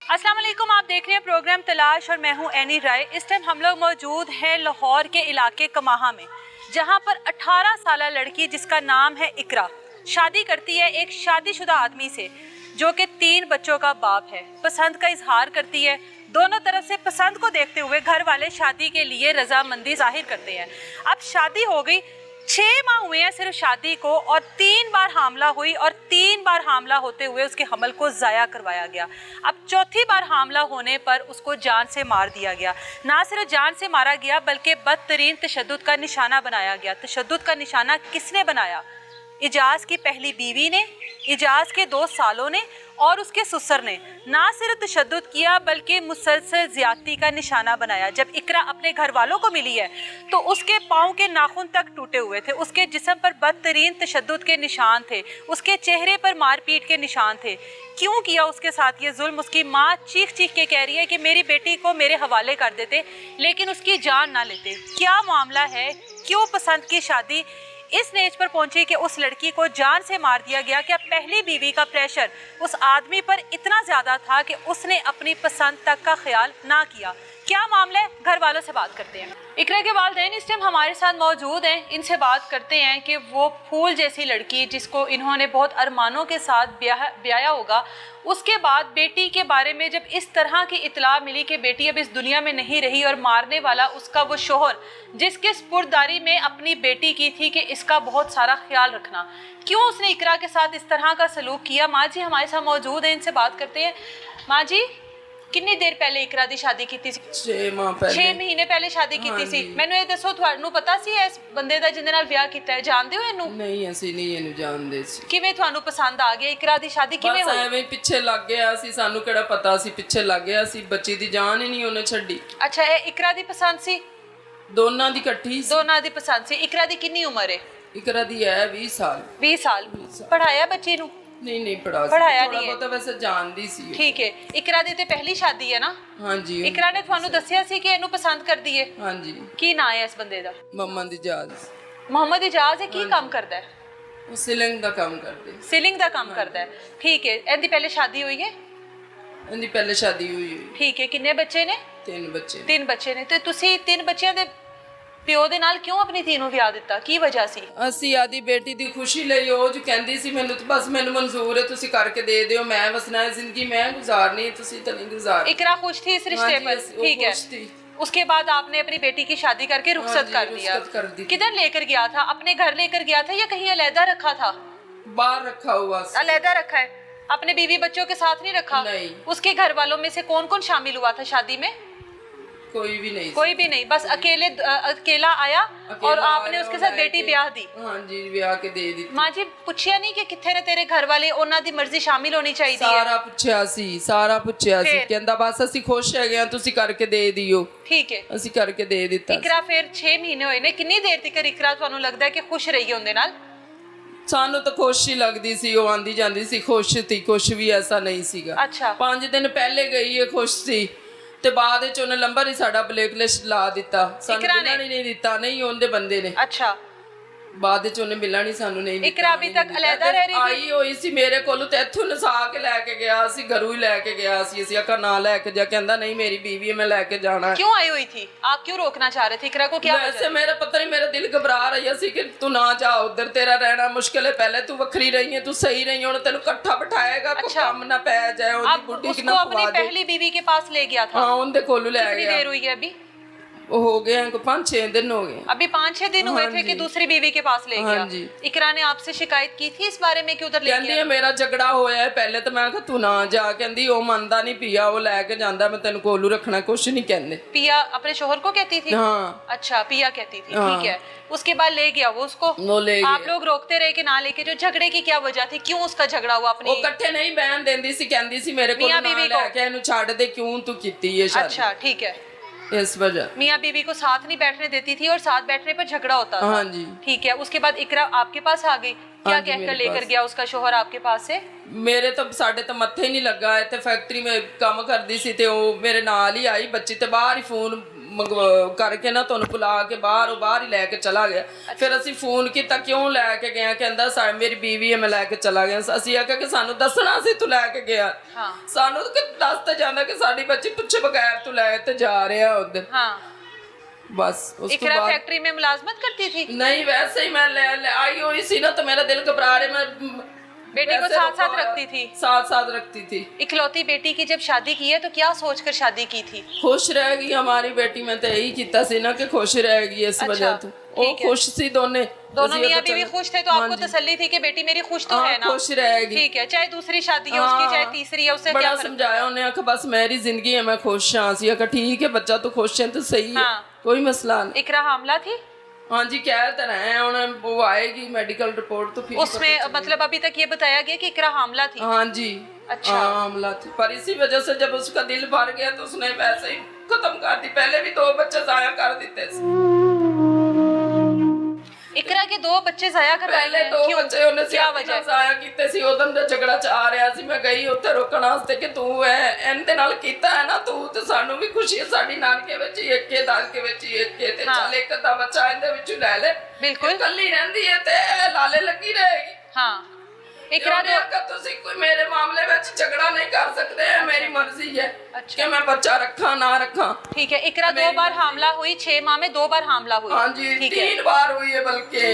अस्सलाम वालेकुम, आप देख रहे हैं प्रोग्राम तलाश और मैं हूं एनी राय। इस टाइम हम लोग मौजूद हैं लाहौर के इलाके कमाहा में, जहां पर 18 साल लड़की जिसका नाम है इकरा शादी करती है एक शादीशुदा आदमी से जो कि 3 बच्चों का बाप है। पसंद का इजहार करती है। दोनों तरफ से पसंद को देखते हुए घर वाले शादी के लिए रजामंदी जाहिर करते हैं। अब शादी हो गई, 6 माह हुए हैं सिर्फ शादी को, और 3 बार हामला हुई और 3 बार हामला होते हुए उसके हमल को ज़ाया करवाया गया। अब चौथी बार हामला होने पर उसको जान से मार दिया गया। ना सिर्फ जान से मारा गया बल्कि बदतरीन तशद्दुद का निशाना बनाया गया। तशद्दुद का निशाना किसने बनाया? इजाज़ की पहली बीवी ने, इजाज़ के 2 सालों ने और उसके ससुर ने। ना सिर्फ तशद्दुद किया बल्कि मुसलसल ज़्यादती का निशाना बनाया। जब इकरा अपने घर वालों को मिली है तो उसके पाँव के नाखून तक टूटे हुए थे, उसके जिस्म पर बदतरीन तशद्दुद के निशान थे, उसके चेहरे पर मारपीट के निशान थे। क्यों किया उसके साथ ये जुल्म? उसकी माँ चीख चीख के कह रही है कि मेरी बेटी को मेरे हवाले कर देते लेकिन उसकी जान ना लेते। क्या मामला है? क्यों पसंद की शादी इस स्टेज पर पहुंची कि उस लड़की को जान से मार दिया गया? क्या पहली बीवी का प्रेशर उस आदमी पर इतना ज़्यादा था कि उसने अपनी पसंद तक का ख्याल ना किया? क्या मामला है? घर वालों से बात करते हैं। इकरा के वालिदैन इस टाइम हमारे साथ मौजूद हैं। इनसे बात करते हैं कि वो फूल जैसी लड़की जिसको इन्होंने बहुत अरमानों के साथ ब्याया होगा, उसके बाद बेटी के बारे में जब इस तरह की इतला मिली कि बेटी अब इस दुनिया में नहीं रही और मारने वाला उसका वो शोहर जिसके स्पुर्दारी में अपनी बेटी की थी कि इसका बहुत सारा ख्याल रखना, क्यों उसने इकरा के साथ इस तरह का सलूक किया? माँ जी हमारे साथ मौजूद हैं, इनसे बात करते हैं। माँ जी, कितनी देर पहले इकरा दी शादी की थी? 6 माह पहले। 6 महीने पहले शादी की सी। मैनू ये दसो, ਤੁਹਾਨੂੰ ਪਤਾ ਸੀ ਇਸ ਬੰਦੇ ਦਾ ਜਿਹਦੇ ਨਾਲ ਵਿਆਹ ਕੀਤਾ ਹੈ? ਜਾਣਦੇ ਹੋ ਇਹਨੂੰ? ਨਹੀਂ, ਅਸੀਂ ਨਹੀਂ ਇਹਨੂੰ ਜਾਣਦੇ ਸੀ। ਕਿਵੇਂ ਤੁਹਾਨੂੰ ਪਸੰਦ ਆ ਗਿਆ? ਇਕਰਾ ਦੀ ਸ਼ਾਦੀ ਕਿਵੇਂ ਹੋਈ? ਬਸ ਐਵੇਂ ਪਿੱਛੇ ਲੱਗ ਗਿਆ ਸੀ, ਸਾਨੂੰ ਕਿਹੜਾ ਪਤਾ ਸੀ, ਪਿੱਛੇ ਲੱਗ ਗਿਆ ਸੀ। ਬੱਚੀ ਦੀ ਜਾਨ ਹੀ ਨਹੀਂ ਉਹਨੇ ਛੱਡੀ। ਅੱਛਾ, ਇਹ ਇਕਰਾ ਦੀ ਪਸੰਦ ਸੀ? ਦੋਨਾਂ ਦੀ ਇਕੱਠੀ ਸੀ। ਦੋਨਾਂ ਦੀ ਪਸੰਦ ਸੀ। ਇਕਰਾ ਦੀ ਕਿੰਨੀ ਉਮਰ ਹੈ? ਇਕਰਾ ਦੀ ਹੈ 20 ਸਾਲ। 20 ਸਾਲ। ਪੜਾਇਆ ਬੱਚੀ ਨੂੰ? ਨਹੀਂ ਨਹੀਂ ਪੜਾਇਆ ਨਹੀਂ ਥੋੜਾ ਬਹੁਤਾ ਵੈਸੇ ਜਾਣਦੀ ਸੀ। ਠੀਕ ਹੈ। ਇਕਰਾ ਦੀ ਤੇ ਪਹਿਲੀ ਸ਼ਾਦੀ ਹੈ ਨਾ? ਹਾਂਜੀ। ਇਕਰਾ ਨੇ ਤੁਹਾਨੂੰ ਦੱਸਿਆ ਸੀ ਕਿ ਇਹਨੂੰ ਪਸੰਦ ਕਰਦੀ ਹੈ? ਹਾਂਜੀ। ਕੀ ਨਾਂ ਹੈ ਇਸ ਬੰਦੇ ਦਾ? ਮੁਹੰਮਦ ਇਜਾਜ਼। ਮੁਹੰਮਦ ਇਜਾਜ਼। ਕੀ ਕੰਮ ਕਰਦਾ ਹੈ? ਉਹ ਸੀਲਿੰਗ ਦਾ ਕੰਮ ਕਰਦੇ। ਸੀਲਿੰਗ ਦਾ ਕੰਮ ਕਰਦਾ ਹੈ। ਠੀਕ ਹੈ। ਇਹਦੀ ਪਹਿਲੇ ਸ਼ਾਦੀ ਹੋਈ ਹੈ? ਇਹਦੀ ਪਹਿਲੇ ਸ਼ਾਦੀ ਹੋਈ। ਠੀਕ ਹੈ। ਕਿੰਨੇ ਬੱਚੇ ਨੇ? 3 ਬੱਚੇ। 3 ਬੱਚੇ ਨੇ। ਤੇ ਤੁਸੀਂ 3 ਬੱਚਿਆਂ ਦੇ ਪਿਓ ਦੇ ਨਾਲ ਕਿਉਂ ਆਪਣੀ ਧੀ ਨੂੰ ਵਿਆਹ ਦਿੱਤਾ? ਕੀ ਵਜ੍ਹਾ ਸੀ? ਅਸੀਂ ਆਦੀ ਬੇਟੀ ਦੀ ਖੁਸ਼ੀ ਲਈ ਉਹ ਜੋ ਕਹਿੰਦੀ ਸੀ ਮੈਨੂੰ ਤਾਂ ਬਸ ਮੈਨੂੰ ਮਨਜ਼ੂਰ ਹੈ, ਤੁਸੀਂ ਕਰਕੇ ਦੇ ਦਿਓ, ਮੈਂ ਵਸਣਾ ਹੈ ਜ਼ਿੰਦਗੀ, ਮੈਂ गुजारनी है, ਤੁਸੀਂ ਤਾਂ नहीं गुजार। इकरा खुश थी इस रिश्ते पर? ठीक है। उसके बाद आपने अपनी बेटी की शादी करके रुखसत कर दिया। किधर लेकर गया था? अपने घर लेकर गया था या कहीं अलहदा रखा था? बाहर रखा हुआ। अलहदा रखा है। अपने बीवी बच्चों के साथ नहीं रखा? नहीं। उसके घर वालों में से कौन कौन शामिल हुआ था शादी में? कोई भी नहीं। कोई भी नहीं, बस अकेला आया और आपने उसके साथ बेटी ब्याह दी? हाँ जी, ब्याह के दे दी। माँ जी पूछिया नहीं कि किथे ने तेरे घर वाले, ਉਹਨਾਂ ਦੀ ਮਰਜ਼ੀ ਸ਼ਾਮਿਲ ਹੋਣੀ ਚਾਹੀਦੀ ਹੈ? ਸਾਰਾ ਪੁੱਛਿਆ ਸੀ, ਕਹਿੰਦਾ ਬਸ ਅਸੀਂ ਖੁਸ਼ ਹੈਗੇ ਆ, ਤੁਸੀਂ ਕਰਕੇ ਦੇ ਦਿਓ। ਠੀਕ ਹੈ। ਅਸੀਂ ਕਰਕੇ ਦੇ ਦਿੱਤਾ। ਇਕਰਾ ਫਿਰ 6 ਮਹੀਨੇ ਹੋਏ ਨੇ, ਕਿੰਨੀ ਦੇਰ ਤੱਕ ਇਕਰਾ ਤੁਹਾਨੂੰ ਲੱਗਦਾ ਹੈ ਕਿ ਖੁਸ਼ ਰਹੀ ਉਹਦੇ ਨਾਲ? ਸਾਨੂੰ ਤਾਂ ਖੁਸ਼ ਹੀ ਲੱਗਦੀ ਸੀ, ਉਹ ਆਂਦੀ ਜਾਂਦੀ ਸੀ ਖੁਸ਼ ਸੀ, ਕੁਛ ਵੀ ਐਸਾ ਨਹੀਂ ਸੀਗਾ। ਅੱਛਾ। 5 ਦਿਨ ਪਹਿਲੇ ਗਈ ਹੈ ਖੁਸ਼ ਸੀ ਤੇ ਬਾਅਦ ਵਿੱਚ ਉਹਨੇ ਨੰਬਰ ਹੀ ਸਾਡਾ ਬਲੈਕ ਲਿਸਟ ਲਾ ਦਿੱਤਾ। ਸਾਨੂੰ ਮਿਲਣ ਹੀ ਨਹੀਂ ਦਿੱਤਾ। ਨਹੀਂ, ਉਹਦੇ ਬੰਦੇ ਨੇ। ਅੱਛਾ। ਬਾਅਦ ਵਿੱਚ ਉਹਨੇ ਮਿਲਣਾ ਨਹੀਂ ਸਾਨੂੰ ਨਹੀਂ ਦਿੱਤਾ। ਇਕਰਾ ਅਭੀ ਤੱਕ ਅਲੱਗਾ ਰਹਿ ਰਹੀ ਸੀ? ਆਈ ਹੋਈ ਸੀ ਮੇਰੇ ਕੋਲ ਤੇ ਇੱਥੋਂ ਨਸਾ ਕੇ ਲੈ ਕੇ ਗਿਆ ਸੀ, ਘਰੋਂ ਹੀ ਲੈ ਕੇ ਗਿਆ ਸੀ। ਅਸੀਂ ਆਖਾ ਨਾ ਲੈ ਕੇ ਜਾ, ਕਹਿੰਦਾ ਨਹੀਂ ਮੇਰੀ बीवी है, मैं लेके जाना है। क्यों आई हुई थी? आप क्यों रोकना चाह रहे थे इकरा को? क्या वैसे मेरा पता नहीं, मेरा दिल घबरा रही सी कि तू ना जा उधर, तेरा रहना मुश्किल है, पहले तू वखरी रही है, तू सही रही है, तेन इकट्ठा बिठाएगा, कोई काम ना पै जाए। उसको अपनी पहली बीवी के पास ले गया था? हाँ, उनके कोल ले गया। कितनी देर हुई है अभी? वो हो गए हैं 5-6 दिन हो गए। अभी 5-6 दिन हुए थे कि दूसरी बीवी के पास ले गया? हाँ जी। इकरा ने आपसे शिकायत की थी इस बारे में कि उधर ले गया? कहती है मेरा झगड़ा होया है पहले, तो मैं कहा तू ना जा, कहती वो मनता नहीं, पिया वो लेके जांदा, मैं तेन कोलू रखना, कुछ नहीं कहते। पिया अपने शोहर को कहती थी? हाँ। अच्छा, पिया कहती थी। ठीक है। उसके बाद ले गया वो उसको? वो ले गया। आप लोग रोकते रहे कि ना लेके? जो झगड़े की क्या वजह थी? क्यों उसका झगड़ा हुआ? अपनी वो इकट्ठे नहीं बहन देंदी सी, कहती सी मेरे को ना लेके इन्हू छड़ दे, क्यों तू कीती है शादी? अच्छा, ठीक है। इस वजह मियाँ बीवी को साथ नहीं बैठने देती थी और साथ बैठने पर झगड़ा होता था? हाँ जी। ठीक है। उसके बाद इकरा आपके पास आ गई? क्या कहकर लेकर गया उसका शोहर आपके पास से? ਮੇਰੇ ਤਾਂ ਸਾਡੇ ਤਾਂ ਮੱਥੇ ਹੀ ਨਹੀਂ ਲੱਗਾ। ਇੱਥੇ ਫੈਕਟਰੀ ਵਿੱਚ ਕੰਮ ਕਰਦੀ ਸੀ ਤੇ ਉਹ ਮੇਰੇ ਨਾਲ ਹੀ ਆਈ, ਬੱਚੀ ਤੇ ਬਾਹਰ ਹੀ ਫੋਨ ਕਰਕੇ ਨਾ ਤੁਹਾਨੂੰ ਬੁਲਾ ਕੇ ਬਾਹਰ ਹੀ ਲੈ ਕੇ ਚਲਾ ਗਿਆ। ਫਿਰ ਅਸੀਂ ਫੋਨ ਕੀਤਾ ਕਿਉਂ ਲੈ ਕੇ ਗਿਆ, ਕਹਿੰਦਾ ਮੇਰੀ ਬੀਵੀ ਹੈ ਮੈਂ ਲੈ ਕੇ ਚਲਾ ਗਿਆ। ਅਸੀਂ ਆਖਿਆ ਕਿ ਸਾਨੂੰ ਦੱਸਣਾ ਸੀ ਤੂੰ ਲੈ ਕੇ ਗਿਆ, ਸਾਨੂੰ ਕਿ ਦੱਸ ਤਾਂ ਜਾਂਦਾ ਕਿ ਸਾਡੀ ਬੱਚੀ ਪੁੱਛੇ ਬਗੈਰ ਤੂੰ ਲੈ ਤੇ ਜਾ ਰਿਹਾ उधर। बस इकरा फैक्ट्री में मुलाजमत करती थी? नहीं, वैसे ही मैं आई हुई थी ना तो मेरा दिल घबरा रहा। मैं बेटी को साथ साथ रखती थी? साथ रखती थी। इकलौती बेटी की जब शादी की है तो क्या सोचकर शादी की थी? खुश रहेगी हमारी बेटी, मैं तो यही कीता सी ना कि खुश रहेगी इस वजह तो। वो खुश सी दोनों मियां बीवी खुश थे तो आपको तसल्ली थी कि बेटी मेरी खुश तो है ना, खुश रहेगी। ठीक है, चाहे दूसरी शादी है उसकी चाहे तीसरी है, उससे क्या फर्क? समझाया उन्हें, आखा बस मेरी जिंदगी है मैं खुश हाँ। सी आखा ठीक है बच्चा तो खुश है तो सही है, कोई मसला नहीं। इकरा हामला थी? हाँ जी, कह तो रहे हैं वो आएगी मेडिकल रिपोर्ट तो फिर उसमें मतलब अभी तक ये बताया गया कि इकरा हामला थी? हाँ जी, अच्छा हामला थी। पर इसी वजह से जब उसका दिल भर गया तो उसने वैसे ही खत्म कर दी। पहले भी 2 बच्चे जाया कर देते। इकरा के 2 बच्चे जाया करवाए पहले 2 बच्चे ਉਹਨੇ ਜਾਇਆ ਕੀਤੇ ਸੀ। ਉਦੋਂ ਦਾ ਝਗੜਾ ਚੱਲ ਰਿਹਾ ਸੀ। ਮੈਂ ਗਈ ਉੱਥੇ ਰੋਕਣ ਵਾਸਤੇ ਕਿ ਤੂੰ ਇਹਦੇ ਨਾਲ ਕੀਤਾ ਹੈ ਨਾ ਤੂੰ ਤੇ ਸਾਨੂੰ ਵੀ ਖੁਸ਼ੀ ਹੈ, ਸਾਡੀ ਨਾਨਕੇ ਵਿੱਚ ਏਕੇ ਦਾਦਕੇ ਵਿੱਚ ਏਕੇ ਤੇ ਚੱਲ ਇੱਕ ਅੱਧਾ ਬੱਚਾ ਇਹਦੇ ਵਿੱਚੋਂ ਲੈ ਲੈ। ਬਿਲਕੁਲ ਇਕੱਲੀ ਰਹਿੰਦੀ ਹੈ ਤੇ ਲਾਲੇ ਲੱਗੀ ਰਹੇਗੀ। ਹਾਂ इकरा ने ਤੁਸੀਂ ਕੋਈ ਮੇਰੇ ਮਾਮਲੇ ਵਿੱਚ ਝਗੜਾ नहीं कर सकते, मेरी मर्जी है कि मैं बच्चा रखा ना रखा। ठीक है, इकरा 2 बार हामला हुई, 6 माह में 2 बार हामला हुई। हाँ जी, 3 बार हुई है बल्कि।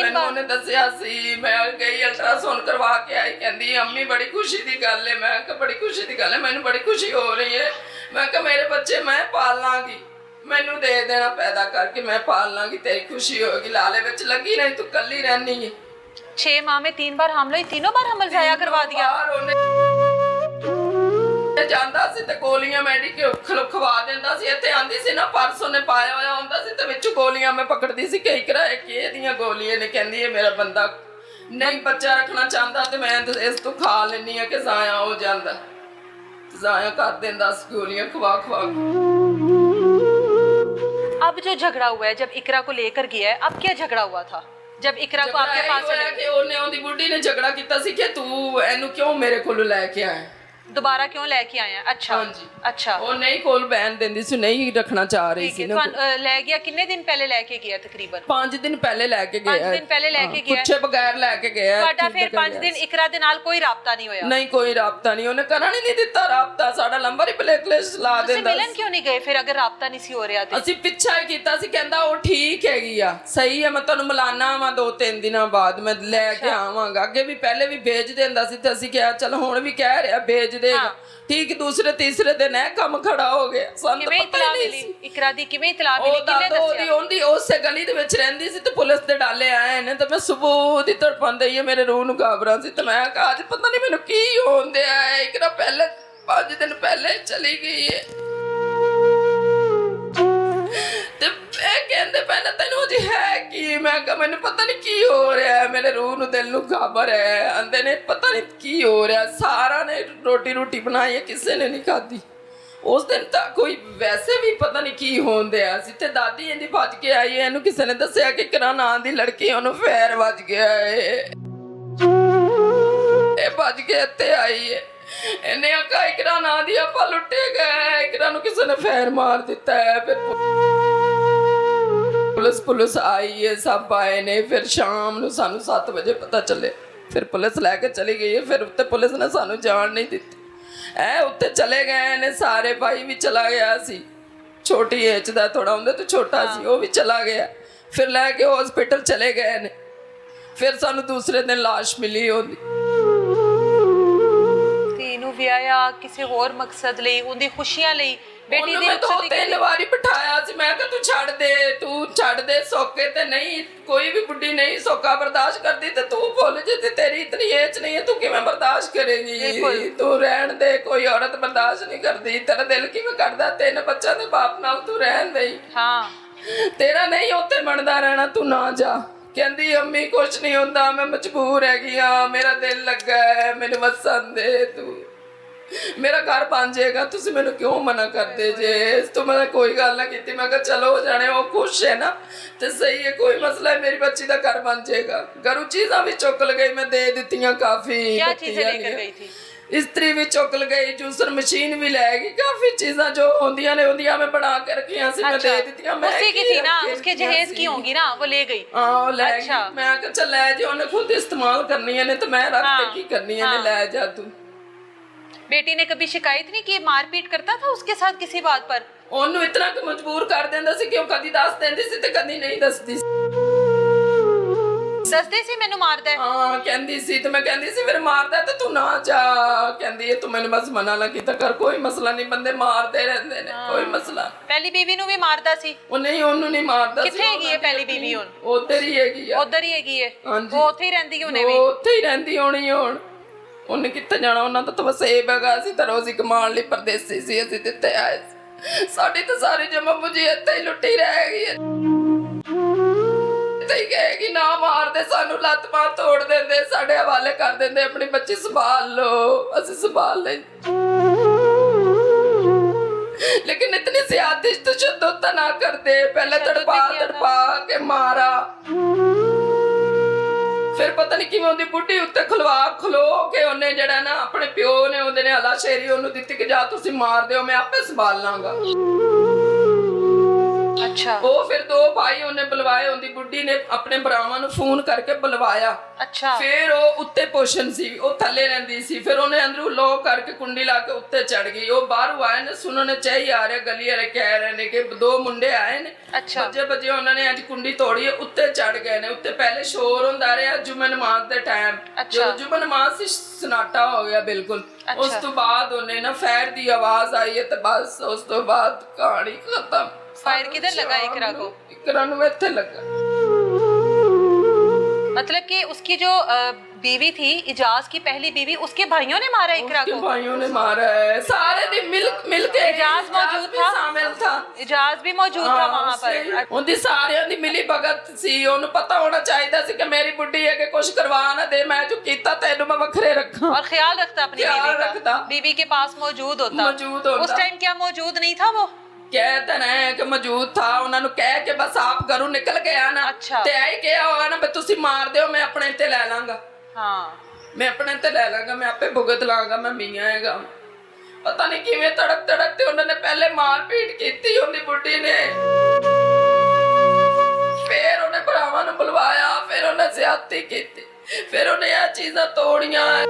मैंने दसिया सी, मैं गई अल्ट्रासाउंड करवा के आई, कहती अम्मी बड़ी खुशी की गल है। मैं कहा बड़ी खुशी की गल है, मैनू बड़ी खुशी हो रही है। मैं कहा मेरे बच्चे मैं पाल लांगी, मैनू दे देना पैदा करके मैं पाल लांगी, तेरी खुशी होगी। लाले विच लगी नहीं, तू कल्ली रहनी है। 6 माह में 3 बार हमला हुई, तीनों बार हमल जाया करवा दिया। ਜਾਂਦਾ ਸੀ ਤੇ ਗੋਲੀਆਂ ਮੈਡੀਕਲ ਖਵਾ ਦਿੰਦਾ ਸੀ। ਇੱਥੇ ਆਂਦੀ ਸੀ ਨਾ ਪਰਸੋਂ ਨੇ ਪਾਇਆ ਹੋਇਆ ਹੁੰਦਾ ਸੀ ਤੇ ਵਿੱਚ ਗੋਲੀਆਂ ਮੈਂ ਪਕੜਦੀ ਸੀ ਕਿ ਇਕਰਾ ਇਹਦੀਆਂ ਗੋਲੀਆਂ ਨੇ। ਕਹਿੰਦੀ ਹੈ ਮੇਰਾ ਬੰਦਾ ਨਹੀਂ ਬੱਚਾ ਰੱਖਣਾ ਚਾਹੁੰਦਾ ਤੇ ਮੈਂ ਇਸ ਤੋਂ ਖਾ ਲੈਣੀ ਆ ਕਿ ਜ਼ਾਇਆ ਹੋ ਜਾਂਦਾ, ਜ਼ਾਇਆ ਕਰ ਦਿੰਦਾ ਸੀ ਗੋਲੀਆਂ ਖਵਾ ਖਵਾ। अब जो झगड़ा हुआ है, जब इकरा को लेकर गया है, अब क्या झगड़ा हुआ था जब इकरा को आपके पास कि ਉਹਨੇ ਉਹਦੀ ਬੁੱਢੀ ਨੇ ਝਗੜਾ ਕੀਤਾ ਸੀ ਕਿ ਤੂੰ ਇਹਨੂੰ ਕਿਉਂ ਮੇਰੇ ਕੋਲ ਲੈ ਕੇ ਆਇਆ, दोबारा क्यों लेके आए हैं? अच्छा अच्छा, वो नहीं कोल बहन देंदी सी, नहीं रखना चाह रही सी ना। ले गया कितने दिन पहले लेके गया? तकरीबन 5 दिन पहले लेके गया। 5 दिन पहले लेके गया, पूछे बगैर लेके गया। ਤੁਹਾਡਾ ਫਿਰ 5 ਦਿਨ ਇਕਰਾ ਦੇ ਨਾਲ ਕੋਈ ਰਾਬਤਾ ਨਹੀਂ ਹੋਇਆ? नहीं कोई राबता नहीं, ਉਹਨੇ ਕਰਨ ਹੀ ਨਹੀਂ ਦਿੱਤਾ ਰਾਬਤਾ। ਸਾਡਾ ਨੰਬਰ ਹੀ ਬਲੈਕਲਿਸਟ ਲਾ ਦਿੰਦਾ। ਮਿਲਣ ਕਿਉਂ ਨਹੀਂ ਗਏ ਫਿਰ ਅਗਰ ਰਾਬਤਾ ਨਹੀਂ ਸੀ ਹੋ ਰਿਹਾ ਤੇ? ਅਸੀਂ ਪਿੱਛਾ ਹੀ ਕੀਤਾ ਸੀ, ਕਹਿੰਦਾ ਉਹ ਠੀਕ ਹੈਗੀ ਆ, ਸਹੀ ਹੈ, ਮੈਂ ਤੁਹਾਨੂੰ ਮਿਲਾਨਾ ਵਾ 2-3 ਦਿਨਾਂ ਬਾਅਦ ਮੈਂ ਲੈ ਕੇ ਆਵਾਂਗਾ। ਅੱਗੇ ਵੀ ਪਹਿਲੇ ਵੀ ਭੇਜ ਦਿੰਦਾ ਸੀ ਤੇ ਅਸੀਂ ਕਿਹਾ ਚਲ ਹੁਣ ਵੀ ਕਹਿ ਰਿਹਾ ਭੇਜ ਦੇਗਾ। ਠੀਕ ਦੂਸਰੇ ਤੀਸਰੇ ਦਿਨ ਇਹ ਕੰਮ ਖੜਾ ਹੋ ਗਿਆ। ਸਾਨੂੰ ਪਤਾ ਹੀ ਨਹੀਂ ਸੀ ਇਕਰਾ ਦੀ ਕਿਵੇਂ ਇਤਲਾ ਮਿਲੀ, ਕਿੰਨੇ ਦੱਸਿਆ? ਉਹਦੀ ਉਸੇ ਗਲੀ ਦੇ ਵਿੱਚ ਰਹਿੰਦੀ ਸੀ ਤੇ ਪੁਲਿਸ ਦੇ ਡਾਲੇ ਆਏ ਨੇ ਤੇ ਮੈਂ ਸਵੇਰ ਦੀ ਤੜਪਾਂਦੇ ਹੀ ਮੇਰੇ ਰੂਹ ਨੂੰ ਘਾਬਰਾ ਸੀ ਤੇ ਮੈਂ ਕਿਹਾ ਅੱਜ ਪਤਾ ਨਹੀਂ ਮੈਨੂੰ ਕੀ ਹੋਣ ਦਿਆ ਹੈ। ਇਕਰਾ ਪਹਿਲੇ 5 ਦਿਨ ਪਹਿਲੇ ਚਲੀ ਗਈ ਹੈ ਤੇ ਇਹ ਕਹਿੰਦੇ ਪਹਿਲਾਂ ਤੈਨੂੰ ਜੀ ਹੈ ਕੀ? ਮੈਂ ਕਿਹਾ ਮੈਨੂੰ ਪਤਾ ਨਹੀਂ ਕੀ ਹੋ ਰਿਹਾ ਹੈ, ਮੇਰੇ ਰੂਹ ਨੂੰ ਦਿਲ ਨੂੰ ਖਬਰ ਹੈ। ਆਂਦੇ ਨੇ ਪਤਾ ਨਹੀਂ ਕੀ ਹੋ ਰਿਹਾ। ਸਾਰਾ ਨੇ ਰੋਟੀ ਬਣਾਈ ਹੈ, ਕਿਸੇ ਨੇ ਨਹੀਂ ਖਾਧੀ। ਉਸ ਦਿਨ ਤਾਂ ਕੋਈ ਵੈਸੇ ਵੀ ਪਤਾ ਨਹੀਂ ਕੀ ਹੋਣ ਦਿਆ ਸੀ ਤੇ ਦਾਦੀ ਇਹਦੀ ਭੱਜ ਕੇ ਆਈ ਹੈ। ਇਹਨੂੰ ਕਿਸੇ ਨੇ ਦੱਸਿਆ ਕਿ ਕਿਰਾ ਨਾਂ ਦੀ ਲੜਕੀ ਉਹਨੂੰ ਫੇਰ ਵੱਜ ਗਿਆ ਹੈ। ਇਹ ਭੱਜ ਕੇ ਇੱਥੇ ਆਈ ਹੈ। ਇਹਨੇ ਆਖਿਆ ਇਕਰਾ ਨਾਂ ਦੀ ਆਪਾਂ ਲੁੱਟੇ ਗਏ, ਇਕਰਾ ਨੂੰ ਕਿਸੇ ਨੇ ਫੇਰ ਮਾਰ ਦਿੱਤਾ ਹੈ। ਫਿਰ ਪੁਲਿਸ ਆਈ ਹੈ, ਸਭ ਆਏ ਨੇ। ਫਿਰ ਸ਼ਾਮ ਨੂੰ ਸਾਨੂੰ 7 ਵਜੇ ਪਤਾ ਚੱਲੇ, ਫਿਰ ਪੁਲਿਸ ਲੈ ਕੇ ਚਲੀ ਗਈ ਹੈ। ਫਿਰ ਉੱਤੇ ਪੁਲਿਸ ਨੇ ਸਾਨੂੰ ਜਾਣ ਨਹੀਂ ਦਿੱਤੀ। ਉੱਤੇ ਚਲੇ ਗਏ ਨੇ ਸਾਰੇ, ਭਾਈ ਵੀ ਚਲਾ ਗਿਆ ਸੀ, ਛੋਟੀ ਏਜ ਦਾ ਥੋੜਾ ਹੁੰਦੇ ਤੋਂ ਛੋਟਾ ਸੀ, ਉਹ ਵੀ ਚਲਾ ਗਿਆ। ਫਿਰ ਲੈ ਕੇ ਹਸਪੀਟਲ ਚਲੇ ਗਏ ਨੇ। ਫਿਰ ਸਾਨੂੰ ਦੂਸਰੇ ਦਿਨ ਲਾਸ਼ ਮਿਲੀ ਉਹਦੀ। ਇਹਨੂੰ ਵਿਆਹਿਆ ਕਿਸੇ ਹੋਰ ਮਕਸਦ ਲਈ, ਉਹਦੀ ਖੁਸ਼ੀਆਂ ਲਈ, ਬੇਟੀ ਦੀ ਰੁਖਸਤੀ 3 ਵਾਰੀ ਬਿਠਾਇਆ ਸੀ। ਮੈਂ ਕਿਹਾ ਤੂੰ ਛੱਡ ਦੇ ਸੋਕੇ ਤੇ ਨਹੀਂ, ਕੋਈ ਵੀ ਬੁੱਢੀ ਨਹੀਂ ਸੋਕਾ ਬਰਦਾਸ਼ਤ ਕਰਦੀ ਤੇ ਤੂੰ ਭੁੱਲ ਜੇ ਤੇ ਤੇਰੀ ਇਤਨੀ ਏਜ ਨਹੀਂ ਹੈ, ਤੂੰ ਕਿਵੇਂ ਬਰਦਾਸ਼ਤ ਕਰੇਗੀ? ਤੂੰ ਰਹਿਣ ਦੇ, ਕੋਈ ਔਰਤ ਬਰਦਾਸ਼ਤ ਨਹੀਂ ਕਰਦੀ। ਤੇਰਾ ਦਿਲ ਕਿਵੇਂ ਕਰਦਾ 3 ਬੱਚਿਆਂ ਦੇ ਬਾਪ ਨਾਲ ਤੂੰ ਰਹਿਣ ਦੇ? ਹਾਂ, ਤੇਰਾ ਨਹੀਂ ਉੱਥੇ ਬਣਦਾ ਰਹਿਣਾ, ਤੂੰ ਨਾ ਜਾ। ਕਹਿੰਦੀ ਅੰਮੀ ਕੁਛ ਨਹੀਂ ਹੁੰਦਾ, ਮੈਂ ਮਜਬੂਰ ਹੈਗੀ ਆ, ਮੇਰਾ ਦਿਲ ਲੱਗਾ ਹੈ, ਮੈਨੂੰ ਵਸਣ ਦੇ, ਤੂੰ ਮੇਰਾ ਘਰ ਬਣ ਜਾਏਗਾ, ਤੁਸੀਂ ਮੈਨੂੰ ਕਿਉਂ ਮਨਾ ਕਰਦੇ ਜੇ? ਇਸ ਤੋਂ ਮੈਂ ਕੋਈ ਗੱਲ ਨਾ ਕੀਤੀ। ਮੈਂ ਕਿਹਾ ਚਲੋ ਜਾਣੇ, ਉਹ ਖੁਸ਼ ਹੈ ਨਾ ਤੇ ਸਹੀ ਹੈ, ਕੋਈ ਮਸਲਾ ਹੈ, ਮੇਰੀ ਬੱਚੀ ਦਾ ਘਰ ਬਣ ਜਾਏਗਾ। ਘਰੋਂ ਚੀਜ਼ਾਂ ਵੀ ਚੁੱਕ ਲਗਈ, ਮੈਂ ਦੇ ਦਿੱਤੀਆਂ ਕਾਫੀ। ਇਸਤਰੀ ਵੀ ਚੁੱਕ ਗਈ, ਜੂਸਰ ਮਸ਼ੀਨ ਵੀ ਲੈ ਗਈ, ਕਾਫੀ ਚੀਜ਼ਾਂ जो ਹੁੰਦੀਆਂ ਨੇ ਹੁੰਦੀਆਂ ਮੈਂ ਬਣਾ ਕੇ ਰੱਖੀਆਂ ਸੀ, ਮੈਂ ਦੇ ਦਿੱਤੀਆਂ। मैं उसी की थी ना, उसके जहेज की होंगी ना, वो ले गई। हाँ वो ले गई। मैं कहा चल ले जा, उन्हें खुद इस्तेमाल करनी है, नहीं तो मैं रख के की करनी है, ले जा तू। बेटी ने कभी शिकायत नहीं की, मारपीट करता था उसके साथ किसी बात पर? ਉਹਨੂੰ ਇਤਨਾ ਕਿ ਮਜਬੂਰ ਕਰ ਦਿੰਦਾ ਸੀ ਕਿ ਉਹ ਕਦੀ ਦੱਸ ਦਿੰਦੀ ਸੀ ਤੇ ਕਦੀ ਨਹੀਂ ਦੱਸਦੀ ਸੀ। ਦੱਸਦੇ ਸੀ ਮੈਨੂੰ ਮਾਰਦਾ ਹੈ। ਹਾਂ ਕਹਿੰਦੀ ਸੀ ਤੇ ਮੈਂ ਕਹਿੰਦੀ ਸੀ ਫਿਰ ਮਾਰਦਾ ਤੇ ਤੂੰ ਨਾ ਜਾ। ਕਹਿੰਦੀ ਹੈ ਤੂੰ ਮੈਨੂੰ ਬਸ ਮਨਾ ਨਾ ਕੀਤਾ ਕਰ, ਕੋਈ ਮਸਲਾ ਨਹੀਂ, ਬੰਦੇ ਮਾਰਦੇ ਰਹਿੰਦੇ ਨੇ, ਕੋਈ ਮਸਲਾ। ਪਹਿਲੀ ਬੀਵੀ ਨੂੰ ਵੀ ਮਾਰਦਾ ਸੀ? ਉਹ ਨਹੀਂ, ਉਹਨੂੰ ਨਹੀਂ ਮਾਰਦਾ ਸੀ। ਕਿੱਥੇ ਹੈਗੀ ਹੈ ਪਹਿਲੀ ਬੀਵੀ ਹੁਣ? ਉੱਧਰ ਹੀ ਹੈਗੀ ਆ। ਉੱਧਰ ਹੀ ਹੈਗੀ ਹੈ? ਹਾਂਜੀ। ਉਹ ਉੱਥੇ ਹੀ ਰਹਿੰਦੀ ਉਹਨੇ ਵੀ? ਉਹ ਉੱਥੇ ਹੀ ਰਹਿੰਦੀ ਹੋਣੀ ਹੁਣ। ਉਹਨੇ ਕਿੱਥੇ ਜਾਣਾ, ਉਹਨਾਂ ਦਾ ਤਾਂ ਬਸ ਇਹ ਹੈਗਾ ਸੀ ਤਾਂ ਰੋਜ਼ੀ ਕਮਾਉਣ ਲਈ ਪਰਦੇਸੀ ਸੀ, ਅਸੀਂ ਦਿੱਤੇ ਆਏ ਸੀ। ਸਾਡੀ ਤਾਂ ਸਾਰੀ ਜਮਾ ਮੁਝੀ ਇੱਥੇ ਹੀ ਲੁੱਟੀ ਰਹਿ ਗਈ ਹੈ। ਤੇ ਕਹੇਗੀ ਨਾ ਮਾਰਦੇ ਸਾਨੂੰ, ਲੱਤ ਬਾਂਹ ਤੋੜ ਦਿੰਦੇ, ਸਾਡੇ ਹਵਾਲੇ ਕਰ ਦਿੰਦੇ, ਆਪਣੀ ਬੱਚੀ ਸੰਭਾਲ ਲੋ, ਅਸੀਂ ਸੰਭਾਲ ਲੈ। लेकिन इतनी ज्यादा तशद्दुद ना करते, पहले तड़पा तड़पा के मारा, फिर पता नहीं किवें ओदी बुढ़ी उत्ते खलो के उन्हें जड़ा ना अपने प्यो ने ओदे ने हलाशेरी ओनू दित्ती कि जा तुसी मार दिओ, मैं आपे संभाल लांगा। अच्छा। वो फिर दो भाई उन्हें बुलवाए, उनकी बुढ़ी ने अपने भरावां नू फोन करके बुलवाया। अच्छा। फिर वो उत्ते पोषण सी, वो थल्ले रहिंदी सी, फिर उन्हें अंदरों लॉक करके कुंडी ला के उत्ते चढ़ गई। वो बाहरों आए ने, सुनने चाहिए आ रहे, गली वाले कह रहे ने कि दो मुंडे आए ने। अच्छा। बजे उन्होंने अज कुंडी तोड़ी है, उत्ते चढ़ गए ने। उत्ते पहले शोर हुंदा रहा जुम्मे नमाज दे टाइम। अच्छा। जो जुम्मे नमाज सी सन्नाटा हो गया बिल्कुल। उस तो बाद उन्हें ना फैर दी आवाज आई है, तो बस उस तो बाद कहानी खत्म। फायर किधर लगा इकरा को? इकरा नू इत्थे लगा। मतलब कि उसकी जो बीवी थी, इजाज की पहली बीवी, उसके भाइयों ने मारा इकरा को? भाइयों ने मारा है सारे दिन मिल के। इजाज मौजूद था? शामिल था, इजाज भी मौजूद था वहां पर? उनकी सारियां दी मिली भगत सी। ओनू पता होना चाहिए सी कि मेरी बुढ़ी है कि कुछ करवा ना दे, मैं जो कीता तेनू मैं वखरे रखा। और ख्याल रखता अपनी बीवी का? बीवी के पास मौजूद होता? उस टाइम क्या मौजूद नहीं था वो? कहते रहे कि मौजूद था, उन्होंने कह के बस आप घरों निकल गया ना। अच्छा। ते आई क्या होगा ना, तुसी मार दियो, मैं अपने ते ले लांगा। हाँ। मैं अपने ते ले लांगा, मैं आपे भुगत लांगा, मैं मियां हैगा। पता नहीं किवें तड़कते उन्होंने पहले मार पीट की उनकी बुढ़ी ने, फिर उन्हें भरावां नूं बुलवाया, फिर उन्हें ज्यादती की, फिर उन्हें यह चीज़ां तोड़ियां।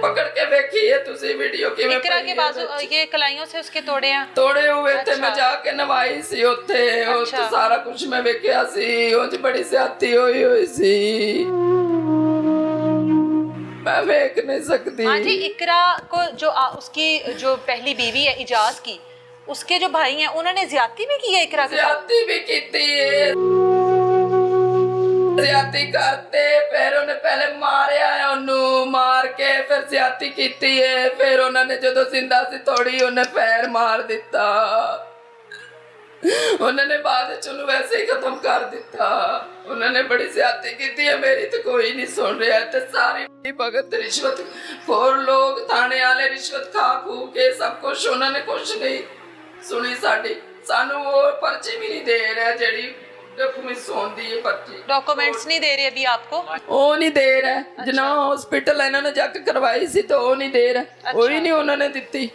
पकड़ के देखी है तुसी वीडियो किवें इकरा के बाजू ये कलाइयों से उसके तोड़े हैं? तोड़े हुए थे। मैं जाके नवाई सी उत्थे, उत्थे सारा कुछ मैं वेखिया सी। उंज बड़ी ज्यादती होई सी, मैं वेख नहीं सकती। हाँ जी। इकरा को जो उसकी जो पहली बीवी है इजाज की, उसके जो भाई हैं उन्होंने ज्यादती भी की है इकरा के साथ? ज्यादती भी कीती है, ज्यादती करते, फिर उन्हें पहले मारिया है, उन्नू मार के फिर ज्यादती कीती है। फिर उन्होंने जो जिंदा सी तोड़ी, उन्हें पैर मार दिता। उन्होंने बाद चुनू वैसे ही खत्म कर दिता। उन्होंने बड़ी ज्यादती की है, मेरी तो कोई नहीं सुन रहा है। तो सारी भगत रिश्वत खोर लोग, थाने वाले रिश्वत खा खू के सब कुछ, उन्होंने कुछ नहीं सुनी साडी। सानू वो पर्ची भी नहीं दे रहा, जड़ी डॉक्यूमेंट्स नहीं दे रहे अभी आपको? वो नहीं दे रहा है। अच्छा। जना हॉस्पिटल इन्होंने जाके करवाई सी तो वो नहीं दे रहा। अच्छा। वो ही नहीं उन्होंने दी।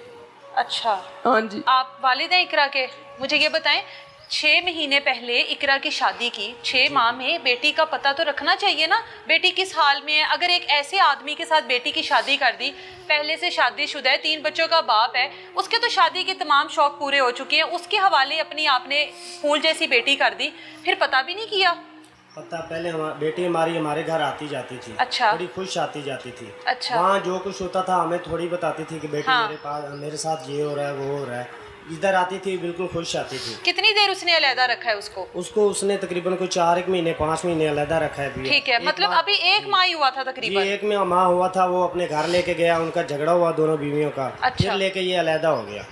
अच्छा। हाँ जी। आप वालिद हैं इकरा के? मुझे ये बताएं, 6 महीने पहले इकरा की शादी की, 6 माह में बेटी का पता तो रखना चाहिए ना, बेटी किस हाल में है। अगर एक ऐसे आदमी के साथ बेटी की शादी कर दी, पहले से शादीशुदा है, 3 बच्चों का बाप है, उसके तो शादी के तमाम शौक पूरे हो चुके हैं, उसके हवाले अपनी आपने फूल जैसी बेटी कर दी, फिर पता भी नहीं किया? पता पहले बेटी हमारी हमारे घर आती जाती थी। अच्छा। बड़ी खुश आती जाती थी। अच्छा। वहाँ जो कुछ होता था हमें थोड़ी बताती थी कि बेटी हाँ। मेरे साथ ये हो रहा है, वो हो रहा है। इधर आती थी बिल्कुल खुश आती थी। कितनी देर उसने अलहदा रखा है उसको? उसने तकरीबन कोई 4 महीने 5 महीने अलहदा रखा है। ठीक है, मतलब अभी 1 माह ही हुआ था तकरीबन? 1 माह हुआ था। वो अपने घर लेके गया, उनका झगड़ा हुआ दोनों बीवियों का। अच्छा। फिर लेके ये अलहदा हो गया।